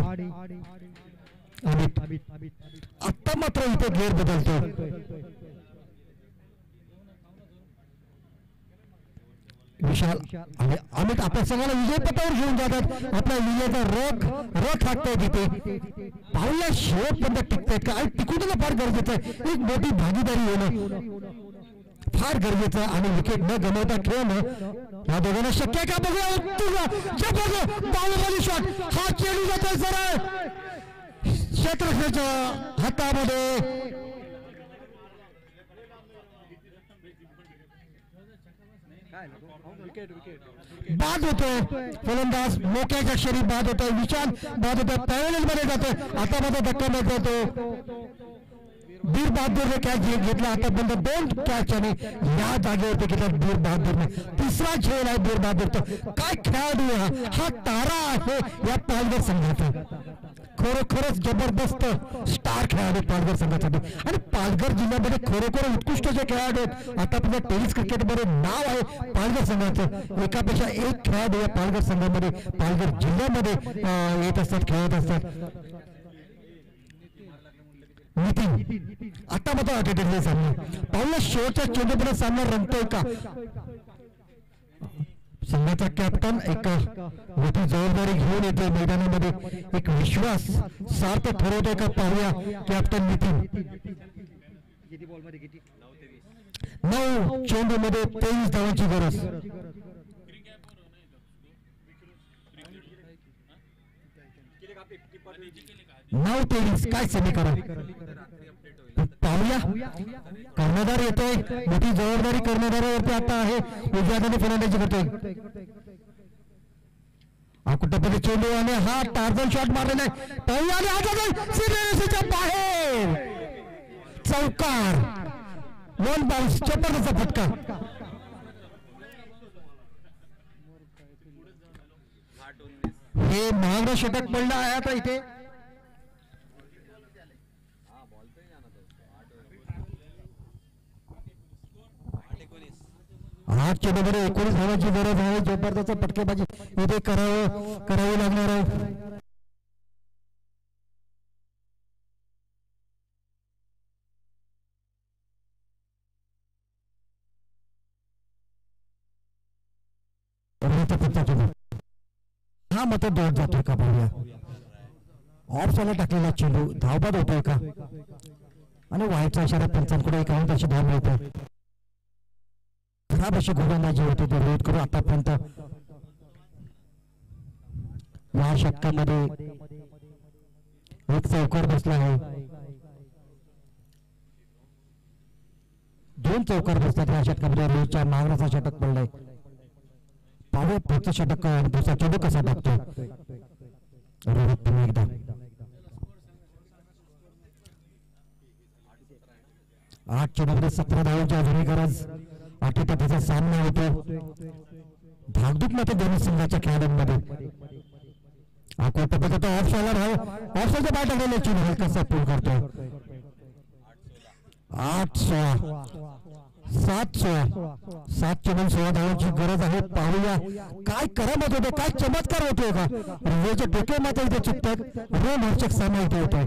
अमित. आता मात्र इथे गेअर बदलतो. विशाल आणि अमित आपल्या संघाला विजय पटावर घेऊन जातात. आपल्या विजयाचा रख हाकतोय तिथे. पाहूया शेवटपर्यंत टिकतंय का आणि टिकून फार गरजेचं आहे. एक मोठी भागीदारी होणं फार गरजेचं आहे आणि विकेट न गमावता खेळणं या दोघांना शक्य आहे का बघूया. बाहुबली शॉट हा चेंडू जातोय सरळ क्षेत्ररक्षणाच्या हातामध्ये. बाद होतोय फलंदाज मोक्याच्या क्षणी बाद होतोय. विशाल बाद होतोय. पॅव्हलियन मध्ये जातोय. आता मात्र धक्का मारत जातो. बीर बहादूरने कॅच घेतला आतापर्यंत 2 कॅच आणि या जागेवरती घेतला बीर बहादूरने. 3रा झेल आहे बीर बहादूरचा. काय खेळाडू हा तारा आहे या पालघर संघाचा. खरोखरच जबरदस्त स्टार खेळाडू पालघर संघासाठी आणि पालघर जिल्ह्यामध्ये खरोखर उत्कृष्ट जे खेळाडू आहेत. आतापर्यंत टेनिस क्रिकेटमध्ये नाव आहे पालघर संघाचं. एकापेक्षा एक खेळाडू या पालघर संघामध्ये पालघर जिल्ह्यामध्ये येत असतात खेळत असतात. नितीन आता मात्र अटेंडन्स सामना पाहूया शेवटच्या चेंडूपर्यंत सामना रंगतोय का. संघाचा कॅप्टन एक मोठी जबाबदारी घेऊन येतोय मैदानामध्ये. एक विश्वास सार्थ ठरवतोय का पाहूया कॅप्टन नितीन. 9 चेंडूमध्ये 23 धावांची गरज. 9-23 काय समीकरण पाहूया. कर्णधार येतोय. मोठी जबाबदारी कर्णधारावरती आता आहे. उजव्या हाताने फलंदाजी करतोय. कुठं चेंडू आणि हा टार्झन शॉट मारलेला आहे. पाहूया आणि हा सीमेरेषेच्या बाहेर चौकार. 1 बाउन्स जबरदस्त फटका. हे महागडं षटक पडलं आहे आता इथे. 8 चेंडूमध्ये 19 धावांची गरज आहे. जबरदस्त फटकेबाजी इथे करावी लागणार आहे. षटकाचा चेंडू हा मत दोन जातोय का पाहूया. ऑफ साईडला टाकलेला चेंडू धावबाद होतोय का आणि वाईटचा इशारा पंचांकडे एक त्याची धाव मिळते. खराब अशी गोलंदाजी होते ते रोहित करू आतापर्यंत या षटकामध्ये एक चौकार बसला आहे. दोन चौकार बसतात या षटकामध्ये. रोहितच्या मागण्याचा षटक पडलाय. पाहूया पुढचं षटक दुसरा चेंडू कसा टाकतो रोहित पुन्हा एकदा. 8 चेंडूमध्ये 17 धावांची अजूनही गरज. अटीतटीचा सामना होतो धाकधूक मध्ये दोन्ही संघाच्या खेळाडूंमध्ये. ऑफसाईडला धाव ऑफसाईडच्या बाहेर टाकलेला चेंडू हलकासा पूल करतो. 8-16 7-16 7 चेंडू 16 धावांची गरज आहे. पाहूया काय करामत होते काय चमत्कार होतोय का. रोहितचे डोके मात्र इथे चुकतात. रोमहर्षक सामना इथे होतोय.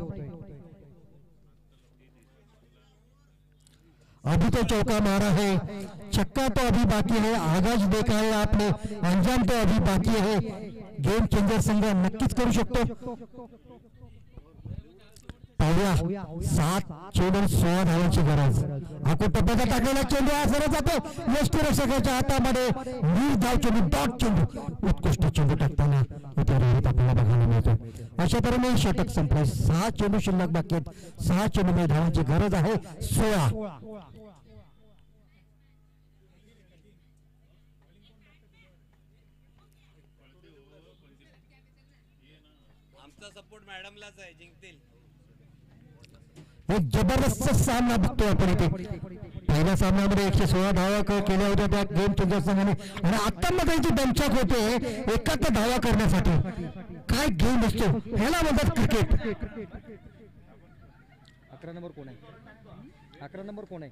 अभी तो चौका मारा है छक्का तो अभी बाकी है. आगाज देखा है आपने अंजाम तो अभी बाकी है. गेम चेंजर संघ नक्कीच करू शकतो. पाहूया 7 चेंडू 16 धावांची गरज. आपण टप्प्याचा टाकलेला चेंडू हा सरळ जातो यष्टीरक्षकाच्या हातामध्ये. निर्धाव चेंडू डॉट चेंडू उत्कृष्ट चेंडू टाकताना इथे रोहित आपल्याला बघायला मिळतो. अशा तऱ्हेने षटक संपले. 6 चेंडू शिल्लक बाकी आहेत. 6 चेंडूमध्ये धावांची गरज आहे 16. सपोर्ट मॅडमलाच आहे जिंकतील. एक जबरदस्त सामना बघतोय आपण इथे. पहिल्या सामन्यामध्ये 116 धावा केल्या होत्या त्या गेम चेंजर संघाने आणि आता मग त्यांची दमछाक होते एकाहत्तर धावा करण्यासाठी. काय गेम असतो ह्याला म्हणतात क्रिकेट. 11 नंबर कोण आहे 11 नंबर कोण आहे.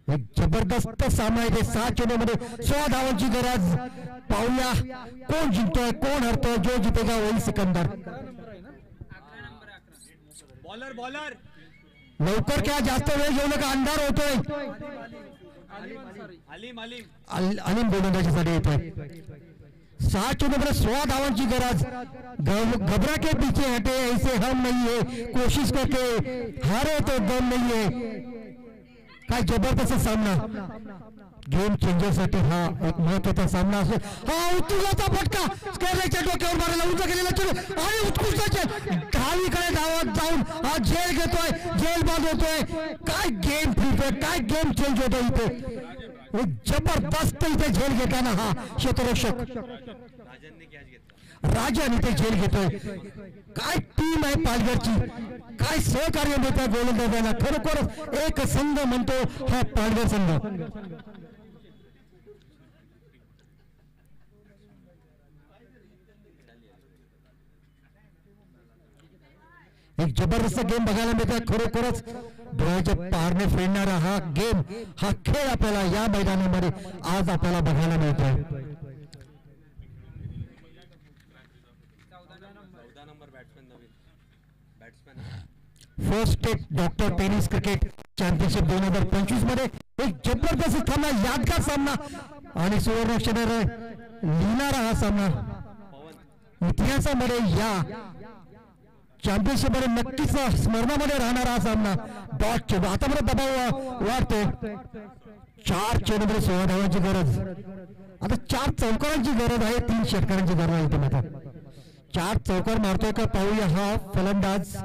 एक जबरदस्त सामना आहे. 6 चेंडूमध्ये 16 धावांची गरज. पाहूया कोण जिंकतोय कोण हरतोय. जो जितेगा वही सिकंदर. बॉलर बॉलर लवकर क्या जास्त वेळ घेऊ नका अंधार होतोय. अलीम गोलंदाजीसाठी येतोय. 6 चेंडूमध्ये 16 धावांची गरज. घबरा के पीछे हटे ऐसे हम नहीं है कोशिश करके हारे तो दम नहीं है. काय जबरदस्त सामना गेम चेंजर साठी हा एक महत्वाचा सामना असेल. हा उत्तुंगाचा फटका स्केलच्या डोक्यावर मारायला उंच केलेला चेंडू आणि उत्कृष्ट डावीकडे धावत जाऊन हा झेल घेतोय झेल बाद होतोय. काय गेम फिरतोय काय गेम चेंज होतोय इथे. एक जबरदस्त इथे झेल घेताना हा क्षेत्ररक्षक राजन इथे झेल घेतोय. काय टीम आहे पालघरची. काय सहकार्य मिळतं गोलंदाजांना. खरोखरच एक संघ म्हणतो हा पालघर संघ. एक जबरदस्त गेम बघायला मिळतोय. खरोखरच डोळ्याच्या पारणे फेडणारा हा गेम हा खेळ आपल्याला या मैदानामध्ये आज आपल्याला बघायला मिळतोय. First state doctor tennis cricket championship 2025 मध्ये एक जबरदस्त सामना यादगार सामना आणि सुवर्ण अक्षराने लिहिणारा हा सामना इतिहासामध्ये या चॅम्पियनशिप मध्ये नक्कीच स्मरणामध्ये राहणारा हा सामना. डॉट चेंडू आता मला दबाव वाढतोय. 4 चेंडूमध्ये 16 धावांची गरज. आता 4 चौकारांची गरज आहे. 3 षटकारांची गरज आहे इथे मात्र. 4 चौकार मारतोय का पाहूया हा फलंदाज.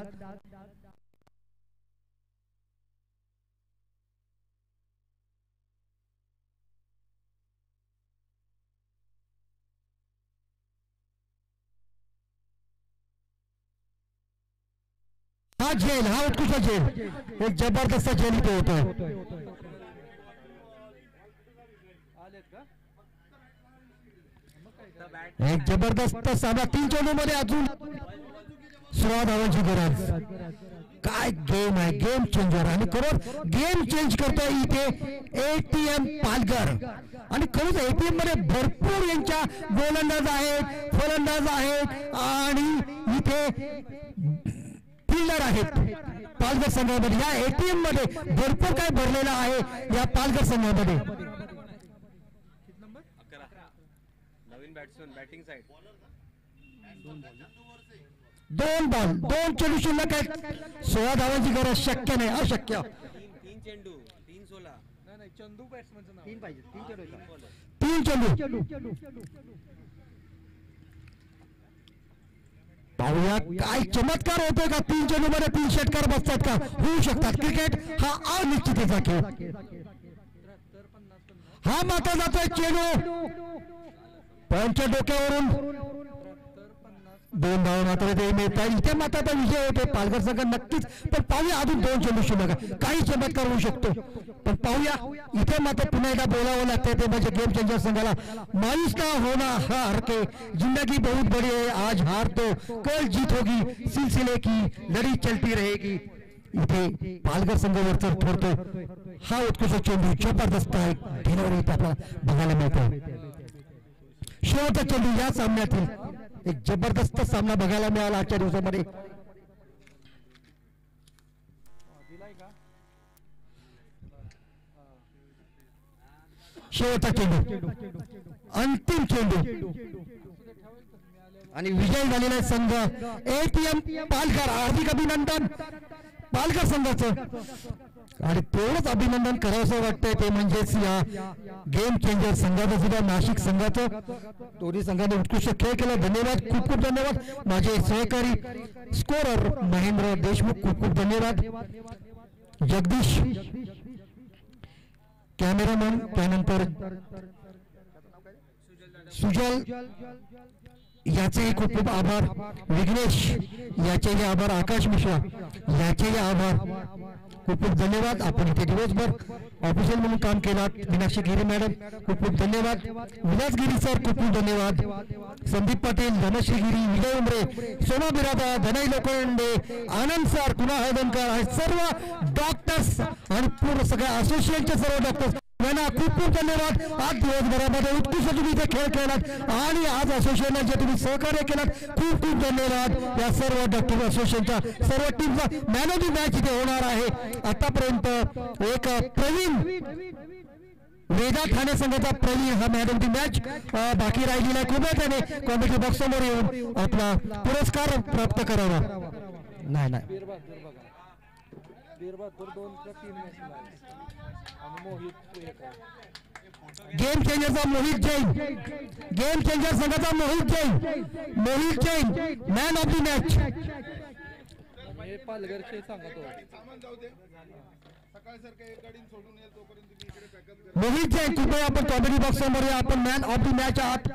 हा झेल हा उत्कृष्ट झेल एक जबरदस्त झेल इथे होतोय. एक जबरदस्त सामना 3 चेंडूमध्ये अजून 16 धावांची गरज. काय गेम आहे गेम चेंजर आणि खरंच गेम चेंज करतोय इथे एटीएम पालघर. आणि खरंच एटीएम मध्ये भरपूर यांच्या गोलंदाज आहेत फलंदाज आहेत आणि इथे फिल्डर आहेत पालघर संघामध्ये. या एटीएम मध्ये भरपूर काय भरलेला आहे या पालघर संघामध्ये. 11 नवीन बॅट्समन बॅटिंग साइड 2 बॉल 2 चेंडू शिल्लक आहेत. 16 धावांची गरज शक्य नाही, अशक्य. 3 चेंडू 3 16 नाही चंदू बॅट्समनचं नाव 3 पाहिजे 3 चेंडू होता. 3 चेंडू. पाहूया काय चमत्कार होतोय का. 3 चेंडू मध्ये 3 षटकार बसतात का, होऊ शकतात. क्रिकेट हा अनिश्चिततेचा खेळ. हा मात्र जातोय चेंडू पंच डोक्यावरून. 2 धावा मात्र ते मिळतात. इथे मात्र आता विजय होते पालघर संघ नक्कीच. पण पाहूया अजून 2 चेंडू शिल्लक, काही चमत्कार होऊ शकतो. पण पाहूया इथे मात्र पुन्हा एकदा बोलावं लागतंय ते म्हणजे गेम चेंजर संघाला. मायूस ना होना हार के, जिंदगी बहुत बड़ी है, आज हार तो कल जीत होगी, सिलसिले की लड़ी चलती रहेगी. इथे पालघर संघ वरचढ ठरतोय. हा उत्कृष्ट चेंडू जबरदस्त आहे, घेण्यावर इथे आपल्याला बघायला मिळतोय. शेवटचा चेंडू या सामन्यातील एक जबरदस्त सामना बघायला मिळाला आजच्या दिवसामध्ये. शेवटचा चेंडू, अंतिम चेंडू आणि विजय झालेला संघ एटीएम पालघर. हार्दिक अभिनंदन पालघर संघाचं. आणि तेवढंच अभिनंदन करावंसं वाटतंय ते म्हणजेच या गेम चेंजर संघाचं सुद्धा नाशिक संघाचं. दोन्ही संघाने उत्कृष्ट खेळ केला. धन्यवाद, खूप खूप धन्यवाद. माझे सहकारी स्कोरर महेंद्र देशमुख, खूप खूप धन्यवाद. जगदीश कॅमेरामन, त्यानंतर सुजल याचेही खूप खूप आभार. विघ्नेश याचेही आभार. आकाश मिश्रा याचेही आभार. खूप खूप धन्यवाद. आपण इथे दिवसभर ऑफिशियल म्हणून काम केलात. मीनाक्षी गिरी मॅडम खूप खूप धन्यवाद. विलास गिरी सर खूप खूप धन्यवाद. संदीप पाटील, धनश्री गिरी, विजय उमरे, सोना बिरादा, धनई लोखंडे, आनंद सर, कुणा हळदनकर, हे सर्व डॉक्टर्स आणि पूर्ण सगळ्या असोसिएशनचे सर्व डॉक्टर्स यांना खूप खूप धन्यवाद. आज दिवसभरामध्ये उत्कृष्ट तुम्ही इथे खेळ खेळलात आणि आज असोसिएशनला जे तुम्ही सहकार्य केलात खूप खूप धन्यवाद. या सर्व डॉक्टर असोसिएशनच्या सर्व टीमचा मॅन ऑफ द मॅच इथे होणार आहे. आतापर्यंत एक प्रवीण वेदा ठाणे संघाचा प्रवीण हा मॅन ऑफ द मॅच बाकी राहिलेला खूप आहे. त्याने कॉमेडी बॉक्स समोर येऊन आपला पुरस्कार प्राप्त करावा. नाही गेम चेंजरचा मोहित जैन, गेम चेंजर संघाचा Mohit Jain man of the match. पालघरचे सांगतो मोहित जैन, कृपया आपण कॉमेडी बॉक्स समोर या. आपण मॅन ऑफ द मॅच आहात.